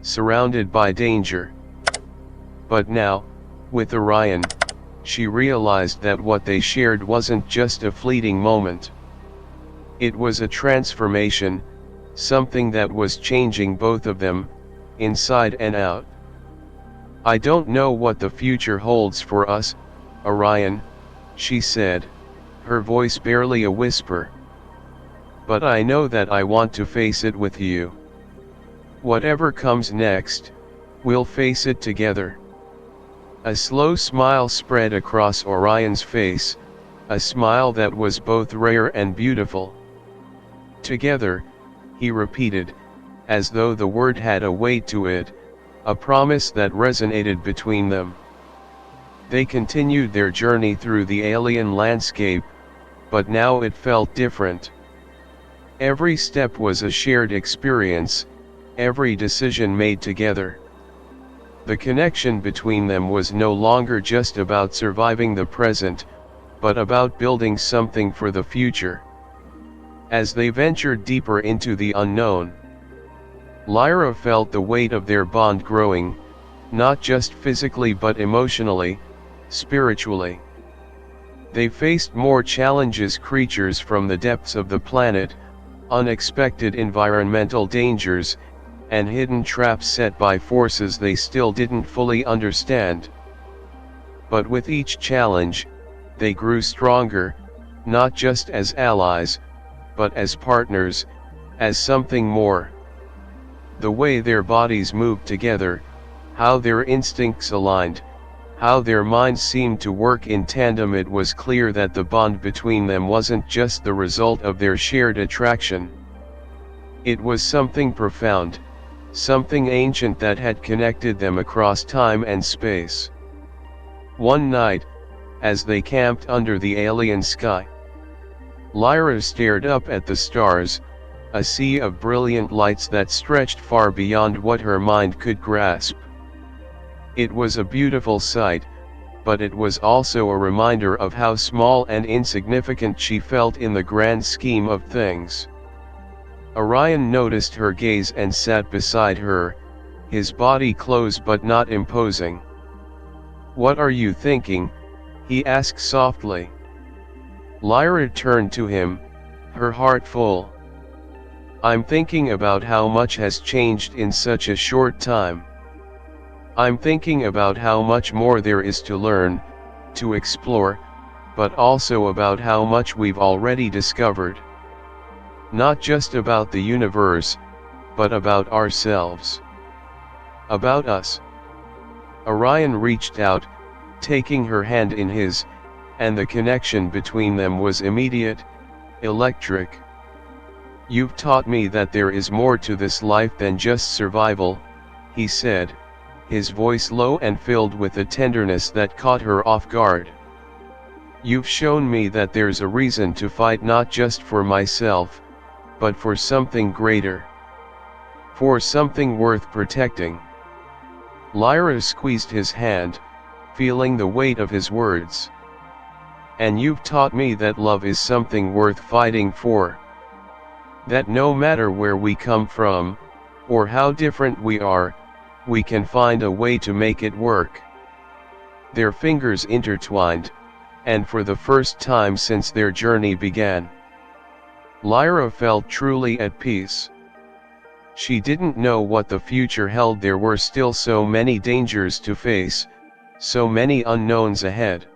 surrounded by danger. But now, with Orion, she realized that what they shared wasn't just a fleeting moment. It was a transformation, something that was changing both of them, inside and out. "I don't know what the future holds for us, Orion," she said, her voice barely a whisper. "But I know that I want to face it with you. Whatever comes next, we'll face it together." A slow smile spread across Orion's face, a smile that was both rare and beautiful. "Together," he repeated, as though the word had a weight to it, a promise that resonated between them. They continued their journey through the alien landscape, but now it felt different. Every step was a shared experience, every decision made together. The connection between them was no longer just about surviving the present, but about building something for the future. As they ventured deeper into the unknown, Lyra felt the weight of their bond growing, not just physically but emotionally, spiritually. They faced more challenges, creatures from the depths of the planet, unexpected environmental dangers, and hidden traps set by forces they still didn't fully understand. But with each challenge, they grew stronger, not just as allies, but as partners, as something more. The way their bodies moved together, how their instincts aligned, how their minds seemed to work in tandem, it was clear that the bond between them wasn't just the result of their shared attraction. It was something profound, something ancient that had connected them across time and space. One night, as they camped under the alien sky, Lyra stared up at the stars, a sea of brilliant lights that stretched far beyond what her mind could grasp. It was a beautiful sight, but it was also a reminder of how small and insignificant she felt in the grand scheme of things. Orion noticed her gaze and sat beside her, his body close but not imposing. "What are you thinking?" he asked softly. Lyra turned to him, her heart full. "I'm thinking about how much has changed in such a short time. I'm thinking about how much more there is to learn, to explore, but also about how much we've already discovered. Not just about the universe, but about ourselves. About us." Orion reached out, taking her hand in his, and the connection between them was immediate, electric. "You've taught me that there is more to this life than just survival," he said, his voice low and filled with a tenderness that caught her off guard. "You've shown me that there's a reason to fight, not just for myself, but for something greater. For something worth protecting." Lyra squeezed his hand, feeling the weight of his words. "And you've taught me that love is something worth fighting for. That no matter where we come from, or how different we are, we can find a way to make it work." Their fingers intertwined, and for the first time since their journey began, Lyra felt truly at peace. She didn't know what the future held. There were still so many dangers to face, so many unknowns ahead.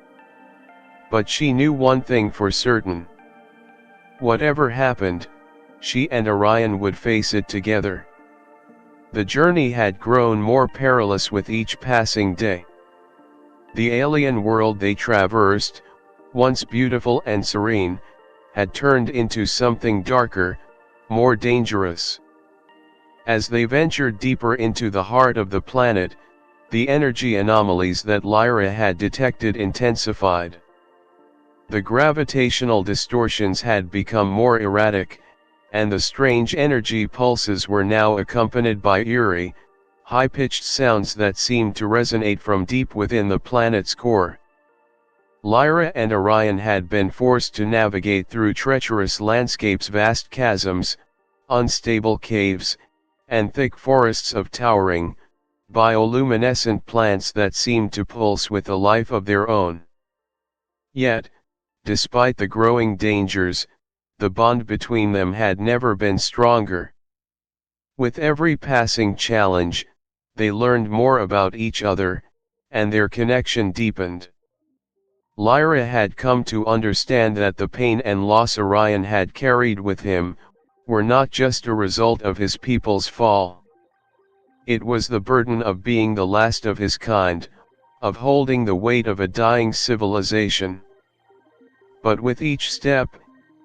But she knew one thing for certain. Whatever happened, she and Orion would face it together. The journey had grown more perilous with each passing day. The alien world they traversed, once beautiful and serene, had turned into something darker, more dangerous. As they ventured deeper into the heart of the planet, the energy anomalies that Lyra had detected intensified. The gravitational distortions had become more erratic, and the strange energy pulses were now accompanied by eerie, high-pitched sounds that seemed to resonate from deep within the planet's core. Lyra and Orion had been forced to navigate through treacherous landscapes, vast chasms, unstable caves, and thick forests of towering, bioluminescent plants that seemed to pulse with a life of their own. Yet, despite the growing dangers, the bond between them had never been stronger. With every passing challenge, they learned more about each other, and their connection deepened. Lyra had come to understand that the pain and loss Orion had carried with him were not just a result of his people's fall. It was the burden of being the last of his kind, of holding the weight of a dying civilization. But with each step,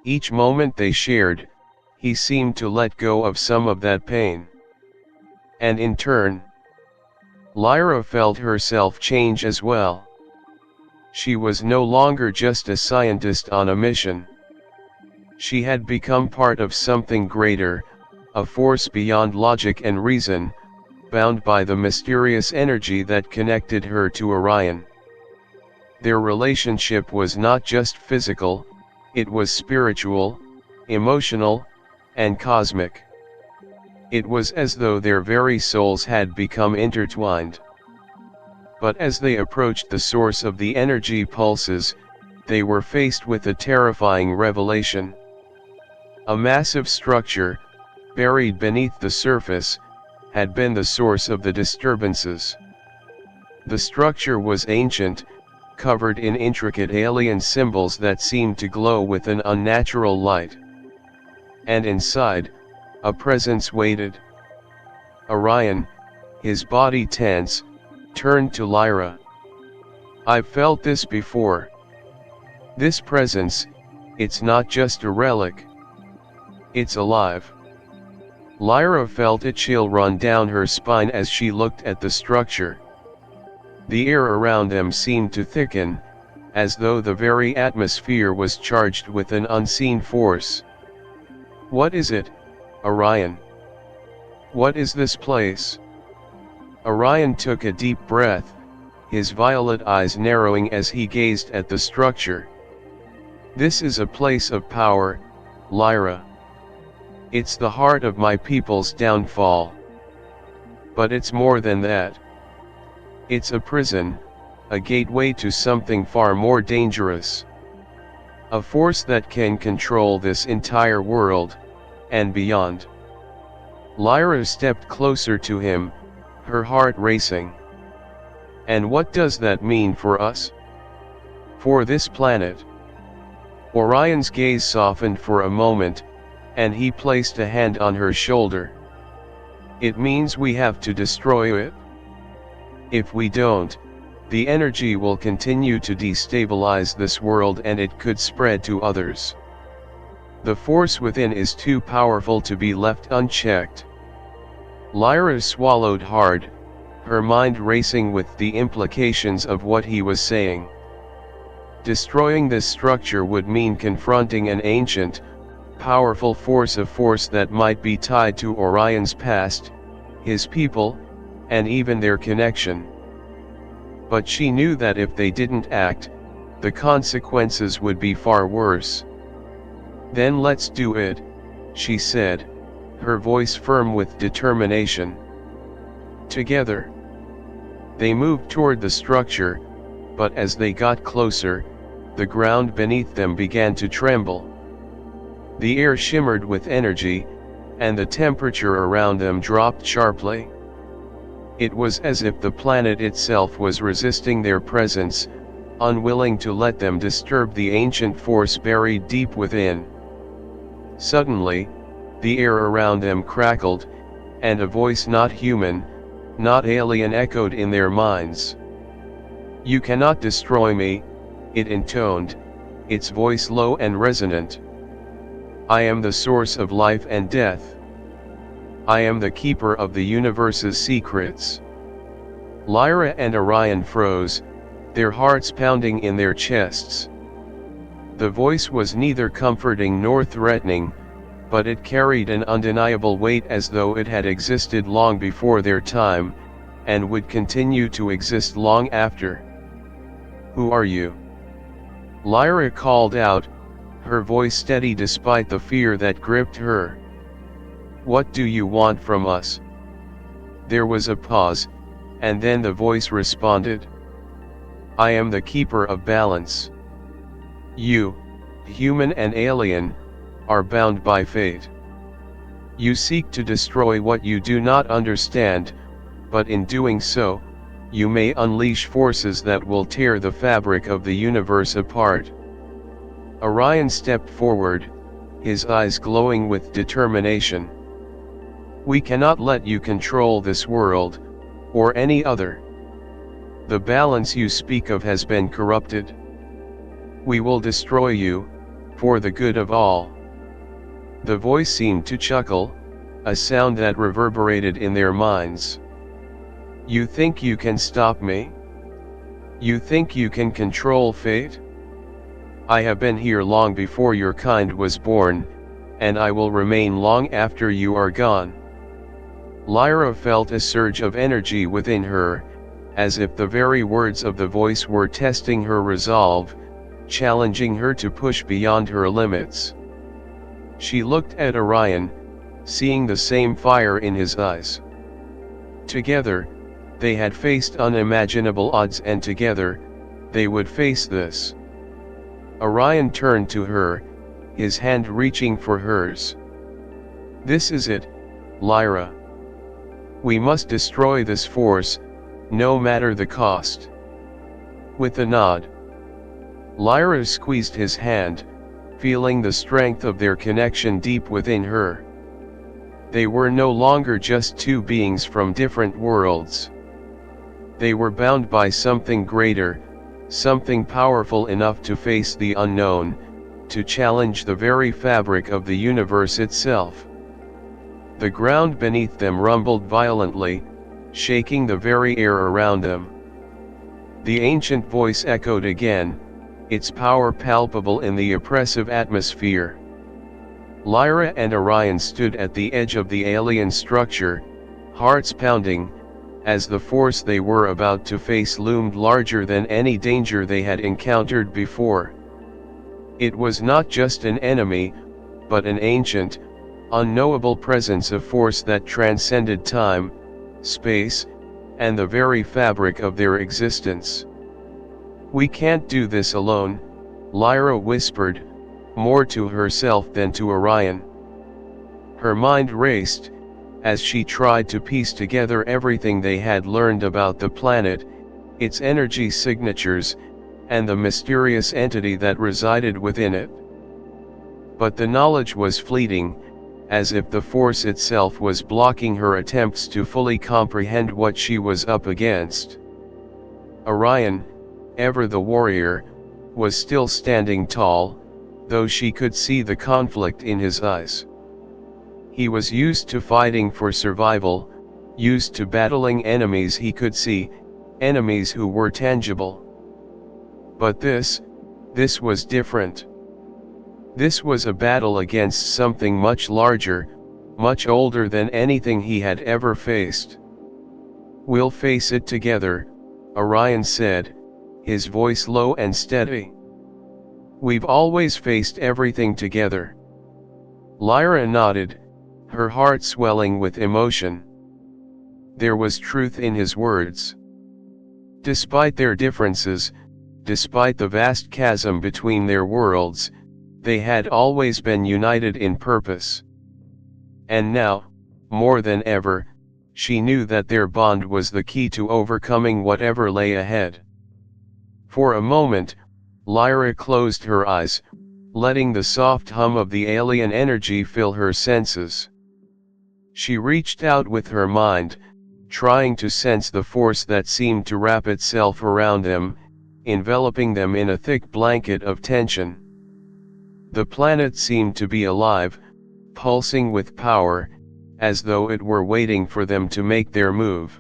each moment they shared, he seemed to let go of some of that pain. And in turn, Lyra felt herself change as well. She was no longer just a scientist on a mission. She had become part of something greater, a force beyond logic and reason, bound by the mysterious energy that connected her to Orion. Their relationship was not just physical, it was spiritual, emotional, and cosmic. It was as though their very souls had become intertwined. But as they approached the source of the energy pulses, they were faced with a terrifying revelation. A massive structure, buried beneath the surface, had been the source of the disturbances. The structure was ancient, covered in intricate alien symbols that seemed to glow with an unnatural light. And inside, a presence waited. Orion, his body tense, turned to Lyra. "I've felt this before. This presence, it's not just a relic. It's alive." Lyra felt a chill run down her spine as she looked at the structure. The air around them seemed to thicken, as though the very atmosphere was charged with an unseen force. "What is it, Orion? What is this place?" Orion took a deep breath, his violet eyes narrowing as he gazed at the structure. "This is a place of power, Lyra. It's the heart of my people's downfall. But it's more than that. It's a prison, a gateway to something far more dangerous. A force that can control this entire world, and beyond." Lyra stepped closer to him, her heart racing. "And what does that mean for us? For this planet?" Orion's gaze softened for a moment, and he placed a hand on her shoulder. "It means we have to destroy it. If we don't, the energy will continue to destabilize this world and it could spread to others. The force within is too powerful to be left unchecked." Lyra swallowed hard, her mind racing with the implications of what he was saying. Destroying this structure would mean confronting an ancient, powerful force, a force that might be tied to Orion's past, his people, and even their connection. But she knew that if they didn't act, the consequences would be far worse. "Then let's do it," she said, her voice firm with determination. Together, they moved toward the structure, but as they got closer, the ground beneath them began to tremble. The air shimmered with energy, and the temperature around them dropped sharply. It was as if the planet itself was resisting their presence, unwilling to let them disturb the ancient force buried deep within. Suddenly, the air around them crackled, and a voice not human, not alien echoed in their minds. "You cannot destroy me," it intoned, its voice low and resonant. "I am the source of life and death. I am the keeper of the universe's secrets." Lyra and Orion froze, their hearts pounding in their chests. The voice was neither comforting nor threatening, but it carried an undeniable weight, as though it had existed long before their time, and would continue to exist long after. "Who are you?" Lyra called out, her voice steady despite the fear that gripped her. "What do you want from us?" There was a pause, and then the voice responded. "I am the keeper of balance. You, human and alien, are bound by fate. You seek to destroy what you do not understand, but in doing so, you may unleash forces that will tear the fabric of the universe apart." Orion stepped forward, his eyes glowing with determination. "We cannot let you control this world, or any other. The balance you speak of has been corrupted. We will destroy you, for the good of all." The voice seemed to chuckle, a sound that reverberated in their minds. "You think you can stop me? You think you can control fate? I have been here long before your kind was born, and I will remain long after you are gone." Lyra felt a surge of energy within her, as if the very words of the voice were testing her resolve, challenging her to push beyond her limits. She looked at Orion, seeing the same fire in his eyes. Together, they had faced unimaginable odds, and together, they would face this. Orion turned to her, his hand reaching for hers. "This is it, Lyra. We must destroy this force, no matter the cost." With a nod, Lyra squeezed his hand, feeling the strength of their connection deep within her. They were no longer just two beings from different worlds. They were bound by something greater, something powerful enough to face the unknown, to challenge the very fabric of the universe itself. The ground beneath them rumbled violently, shaking the very air around them. The ancient voice echoed again, its power palpable in the oppressive atmosphere. Lyra and Orion stood at the edge of the alien structure, hearts pounding, as the force they were about to face loomed larger than any danger they had encountered before. It was not just an enemy, but an ancient, unknowable presence of force that transcended time, space, and the very fabric of their existence. "We can't do this alone," Lyra whispered, more to herself than to Orion. Her mind raced, as she tried to piece together everything they had learned about the planet, its energy signatures, and the mysterious entity that resided within it. But the knowledge was fleeting, as if the force itself was blocking her attempts to fully comprehend what she was up against. Orion, ever the warrior, was still standing tall, though she could see the conflict in his eyes. He was used to fighting for survival, used to battling enemies he could see, enemies who were tangible. But this was different. This was a battle against something much larger, much older than anything he had ever faced. "We'll face it together," Orion said, his voice low and steady. "We've always faced everything together." Lyra nodded, her heart swelling with emotion. There was truth in his words. Despite their differences, despite the vast chasm between their worlds, they had always been united in purpose. And now, more than ever, she knew that their bond was the key to overcoming whatever lay ahead. For a moment, Lyra closed her eyes, letting the soft hum of the alien energy fill her senses. She reached out with her mind, trying to sense the force that seemed to wrap itself around them, enveloping them in a thick blanket of tension. The planet seemed to be alive, pulsing with power, as though it were waiting for them to make their move.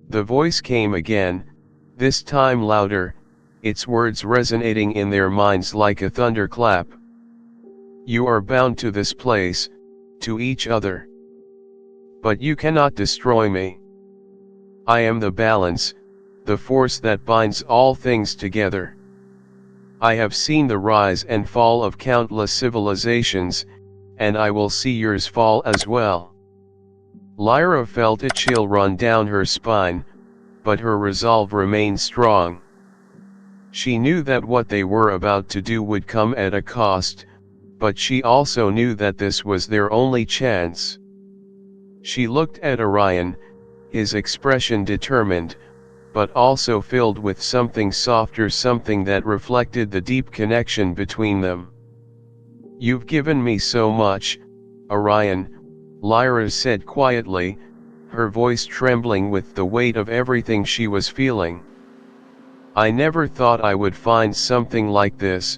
The voice came again, this time louder, its words resonating in their minds like a thunderclap. "You are bound to this place, to each other. But you cannot destroy me. I am the balance, the force that binds all things together. I have seen the rise and fall of countless civilizations, and I will see yours fall as well." Lyra felt a chill run down her spine, but her resolve remained strong. She knew that what they were about to do would come at a cost, but she also knew that this was their only chance. She looked at Orion, his expression determined, but also filled with something softer, something that reflected the deep connection between them. "You've given me so much, Orion," Lyra said quietly, her voice trembling with the weight of everything she was feeling. "I never thought I would find something like this,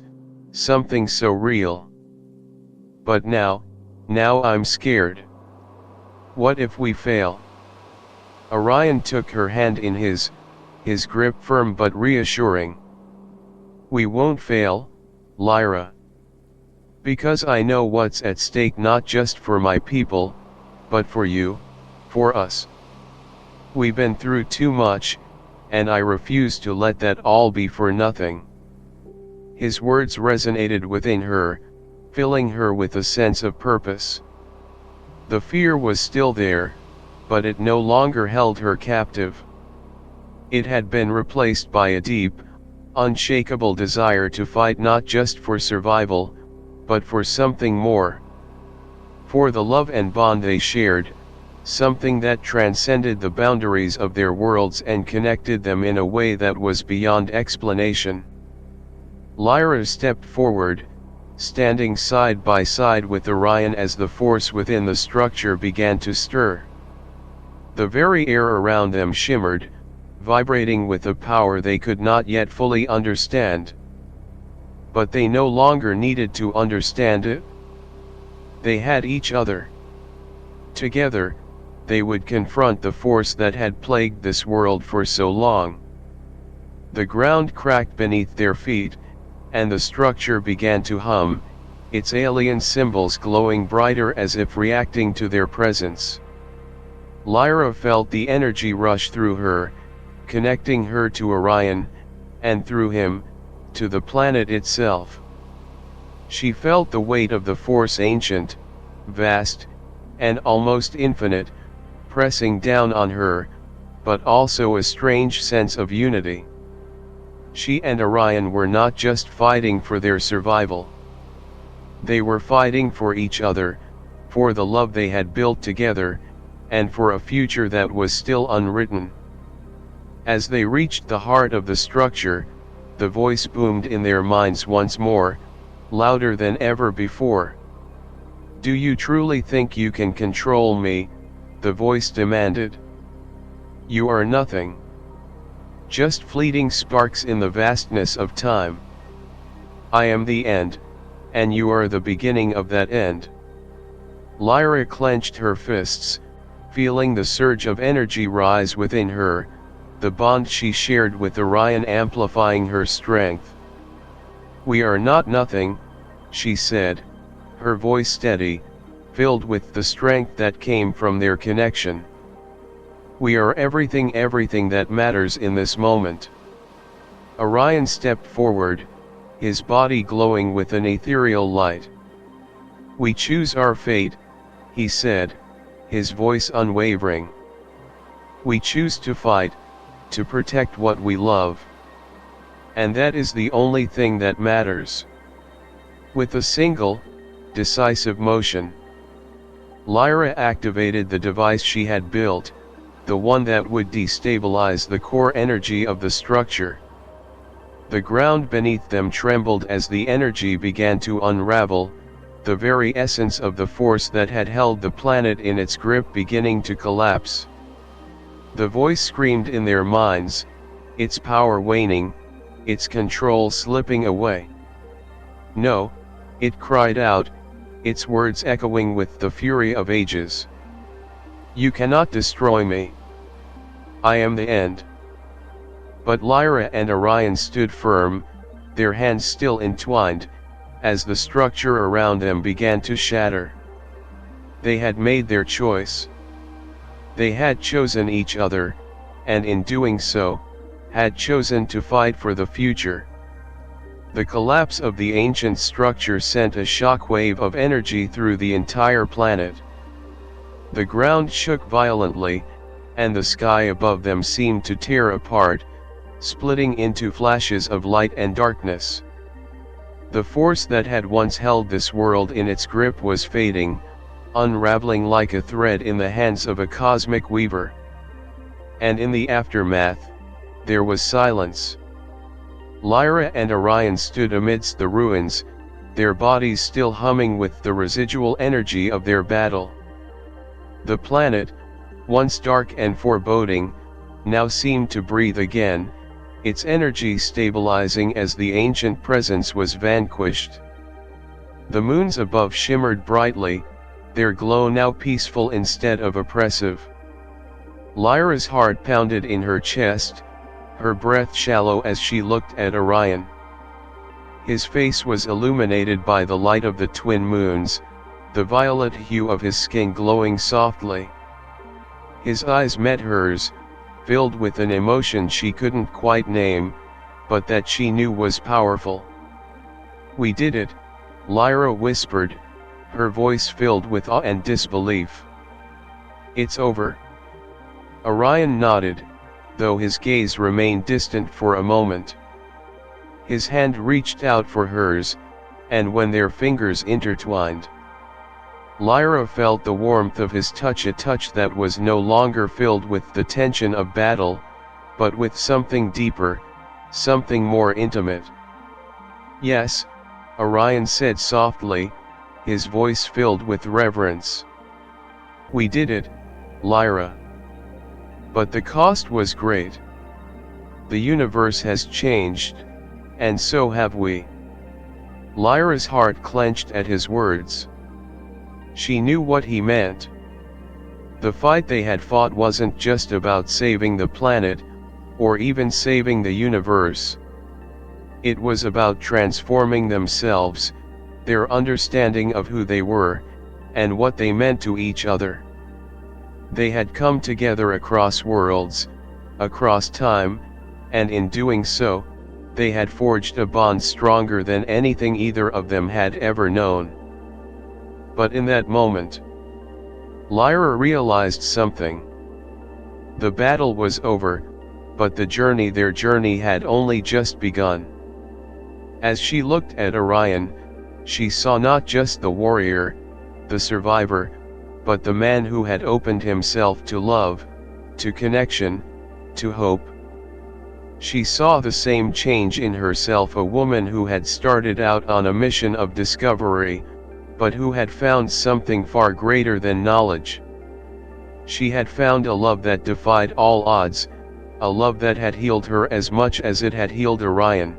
something so real. But now I'm scared. What if we fail?" Orion took her hand in his grip firm but reassuring. "We won't fail, Lyra. Because I know what's at stake, not just for my people, but for you, for us. We've been through too much, and I refuse to let that all be for nothing." His words resonated within her, filling her with a sense of purpose. The fear was still there, but it no longer held her captive. It had been replaced by a deep, unshakable desire to fight not just for survival, but for something more. For the love and bond they shared, something that transcended the boundaries of their worlds and connected them in a way that was beyond explanation. Lyra stepped forward, standing side by side with Orion as the force within the structure began to stir. The very air around them shimmered, vibrating with a power they could not yet fully understand. But they no longer needed to understand it. They had each other. Together, they would confront the force that had plagued this world for so long. The ground cracked beneath their feet, and the structure began to hum, its alien symbols glowing brighter as if reacting to their presence. Lyra felt the energy rush through her, connecting her to Orion, and through him, to the planet itself. She felt the weight of the force, ancient, vast, and almost infinite, pressing down on her, but also a strange sense of unity. She and Orion were not just fighting for their survival. They were fighting for each other, for the love they had built together, and for a future that was still unwritten. As they reached the heart of the structure, the voice boomed in their minds once more, louder than ever before. "Do you truly think you can control me?" the voice demanded. "You are nothing. Just fleeting sparks in the vastness of time. I am the end, and you are the beginning of that end." Lyra clenched her fists, feeling the surge of energy rise within her, the bond she shared with Orion amplifying her strength. "We are not nothing," she said, her voice steady, filled with the strength that came from their connection. "We are everything, everything that matters in this moment." Orion stepped forward, his body glowing with an ethereal light. "We choose our fate," he said, his voice unwavering. "We choose to fight, to protect what we love. And that is the only thing that matters." With a single, decisive motion, Lyra activated the device she had built, the one that would destabilize the core energy of the structure. The ground beneath them trembled as the energy began to unravel, the very essence of the force that had held the planet in its grip beginning to collapse. The voice screamed in their minds, its power waning, its control slipping away. "No," it cried out, its words echoing with the fury of ages. "You cannot destroy me. I am the end." But Lyra and Orion stood firm, their hands still entwined, as the structure around them began to shatter. They had made their choice. They had chosen each other, and in doing so, had chosen to fight for the future. The collapse of the ancient structure sent a shock wave of energy through the entire planet. The ground shook violently, and the sky above them seemed to tear apart, splitting into flashes of light and darkness. The force that had once held this world in its grip was fading, unraveling like a thread in the hands of a cosmic weaver. And in the aftermath, there was silence. Lyra and Orion stood amidst the ruins, their bodies still humming with the residual energy of their battle. The planet, once dark and foreboding, now seemed to breathe again, its energy stabilizing as the ancient presence was vanquished. The moons above shimmered brightly, their glow now peaceful instead of oppressive. Lyra's heart pounded in her chest, her breath shallow as she looked at Orion. His face was illuminated by the light of the twin moons, the violet hue of his skin glowing softly. His eyes met hers, filled with an emotion she couldn't quite name, but that she knew was powerful. "We did it," Lyra whispered, her voice filled with awe and disbelief. "It's over." Orion nodded, though his gaze remained distant for a moment. His hand reached out for hers, and when their fingers intertwined, Lyra felt the warmth of his touch, a touch that was no longer filled with the tension of battle, but with something deeper, something more intimate. "Yes," Orion said softly, his voice filled with reverence. "We did it, Lyra. But the cost was great. The universe has changed, and so have we." Lyra's heart clenched at his words. She knew what he meant. The fight they had fought wasn't just about saving the planet, or even saving the universe. It was about transforming themselves, their understanding of who they were, and what they meant to each other. They had come together across worlds, across time, and in doing so, they had forged a bond stronger than anything either of them had ever known. But in that moment, Lyra realized something. The battle was over, but their journey had only just begun. As she looked at Orion, she saw not just the warrior, the survivor, but the man who had opened himself to love, to connection, to hope. She saw the same change in herself, a woman who had started out on a mission of discovery, but who had found something far greater than knowledge. She had found a love that defied all odds, a love that had healed her as much as it had healed Orion.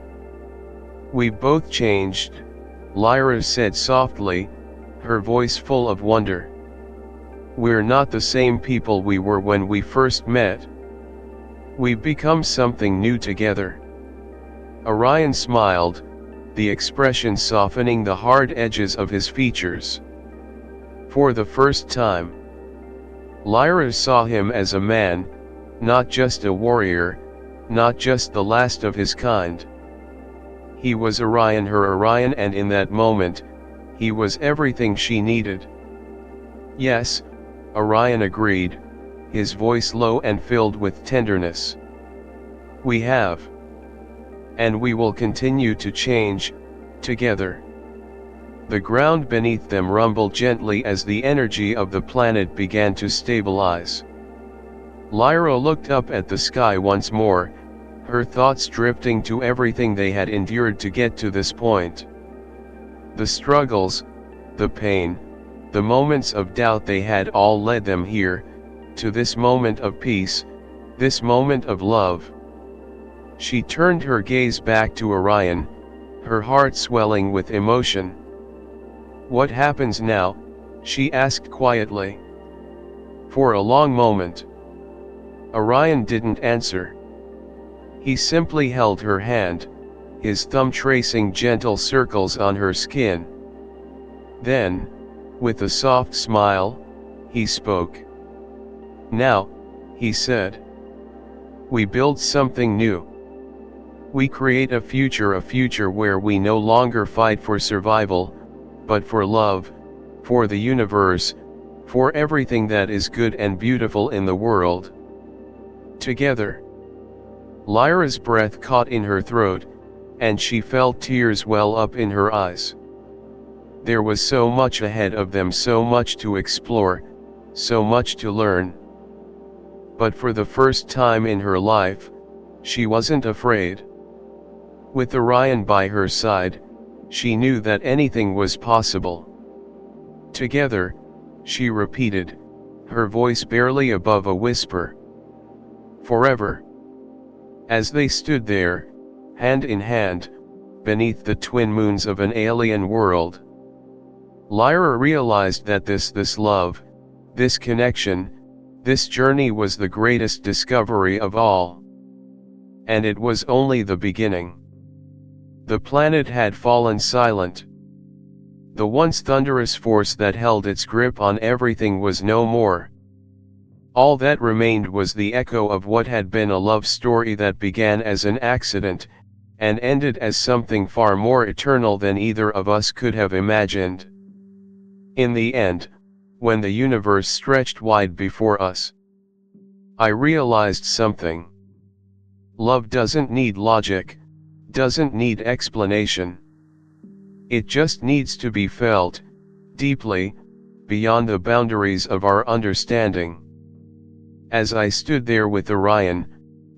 "We've both changed," Lyra said softly, her voice full of wonder. "We're not the same people we were when we first met. We've become something new together." Orion smiled, the expression softening the hard edges of his features. For the first time, Lyra saw him as a man, not just a warrior, not just the last of his kind. He was Orion, her Orion, and in that moment, he was everything she needed. "Yes," Orion agreed, his voice low and filled with tenderness. "We have. And we will continue to change, together." The ground beneath them rumbled gently as the energy of the planet began to stabilize. Lyra looked up at the sky once more, her thoughts drifting to everything they had endured to get to this point. The struggles, the pain, the moments of doubt, they had all led them here, to this moment of peace, this moment of love. She turned her gaze back to Orion, her heart swelling with emotion. "What happens now?" she asked quietly. For a long moment, Orion didn't answer. He simply held her hand, his thumb tracing gentle circles on her skin. Then, with a soft smile, he spoke. "Now," he said, "we build something new. We create a future where we no longer fight for survival, but for love, for the universe, for everything that is good and beautiful in the world. Together." Lyra's breath caught in her throat, and she felt tears well up in her eyes. There was so much ahead of them, so much to explore, so much to learn. But for the first time in her life, she wasn't afraid. With Orion by her side, she knew that anything was possible. "Together," she repeated, her voice barely above a whisper. "Forever." As they stood there, hand in hand, beneath the twin moons of an alien world, Lyra realized that this love, this connection, this journey was the greatest discovery of all. And it was only the beginning. The planet had fallen silent. The once thunderous force that held its grip on everything was no more. All that remained was the echo of what had been a love story that began as an accident, and ended as something far more eternal than either of us could have imagined. In the end, when the universe stretched wide before us, I realized something. Love doesn't need logic, doesn't need explanation. It just needs to be felt, deeply, beyond the boundaries of our understanding. As I stood there with Orion,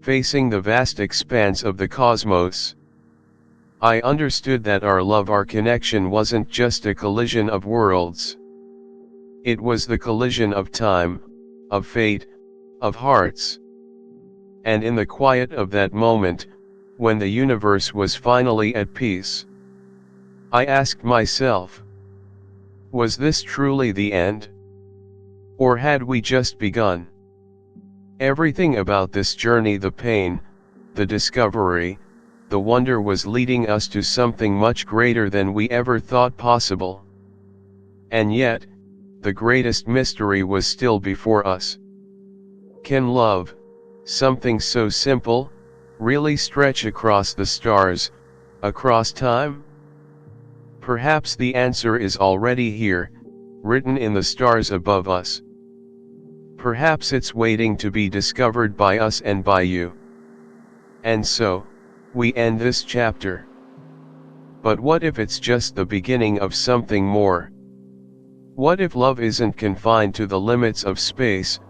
facing the vast expanse of the cosmos, I understood that our love, our connection, wasn't just a collision of worlds. It was the collision of time, of fate, of hearts. And in the quiet of that moment, when the universe was finally at peace, I asked myself, was this truly the end? Or had we just begun? Everything about this journey, the pain, the discovery, the wonder was leading us to something much greater than we ever thought possible. And yet, the greatest mystery was still before us. Can love, something so simple, really stretch across the stars, across time? Perhaps the answer is already here, written in the stars above us. Perhaps it's waiting to be discovered by us and by you. And so, we end this chapter. But what if it's just the beginning of something more? What if love isn't confined to the limits of space,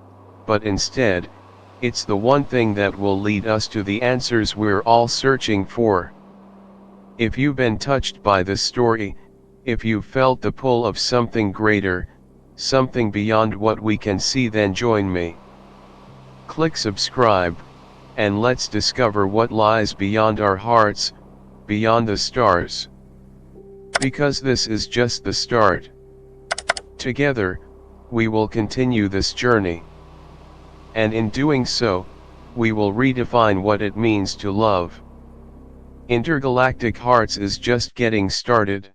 but instead, it's the one thing that will lead us to the answers we're all searching for? If you've been touched by this story, if you've felt the pull of something greater, something beyond what we can see, then join me. Click subscribe, and let's discover what lies beyond our hearts, beyond the stars. Because this is just the start. Together, we will continue this journey. And in doing so, we will redefine what it means to love. Intergalactic Hearts is just getting started.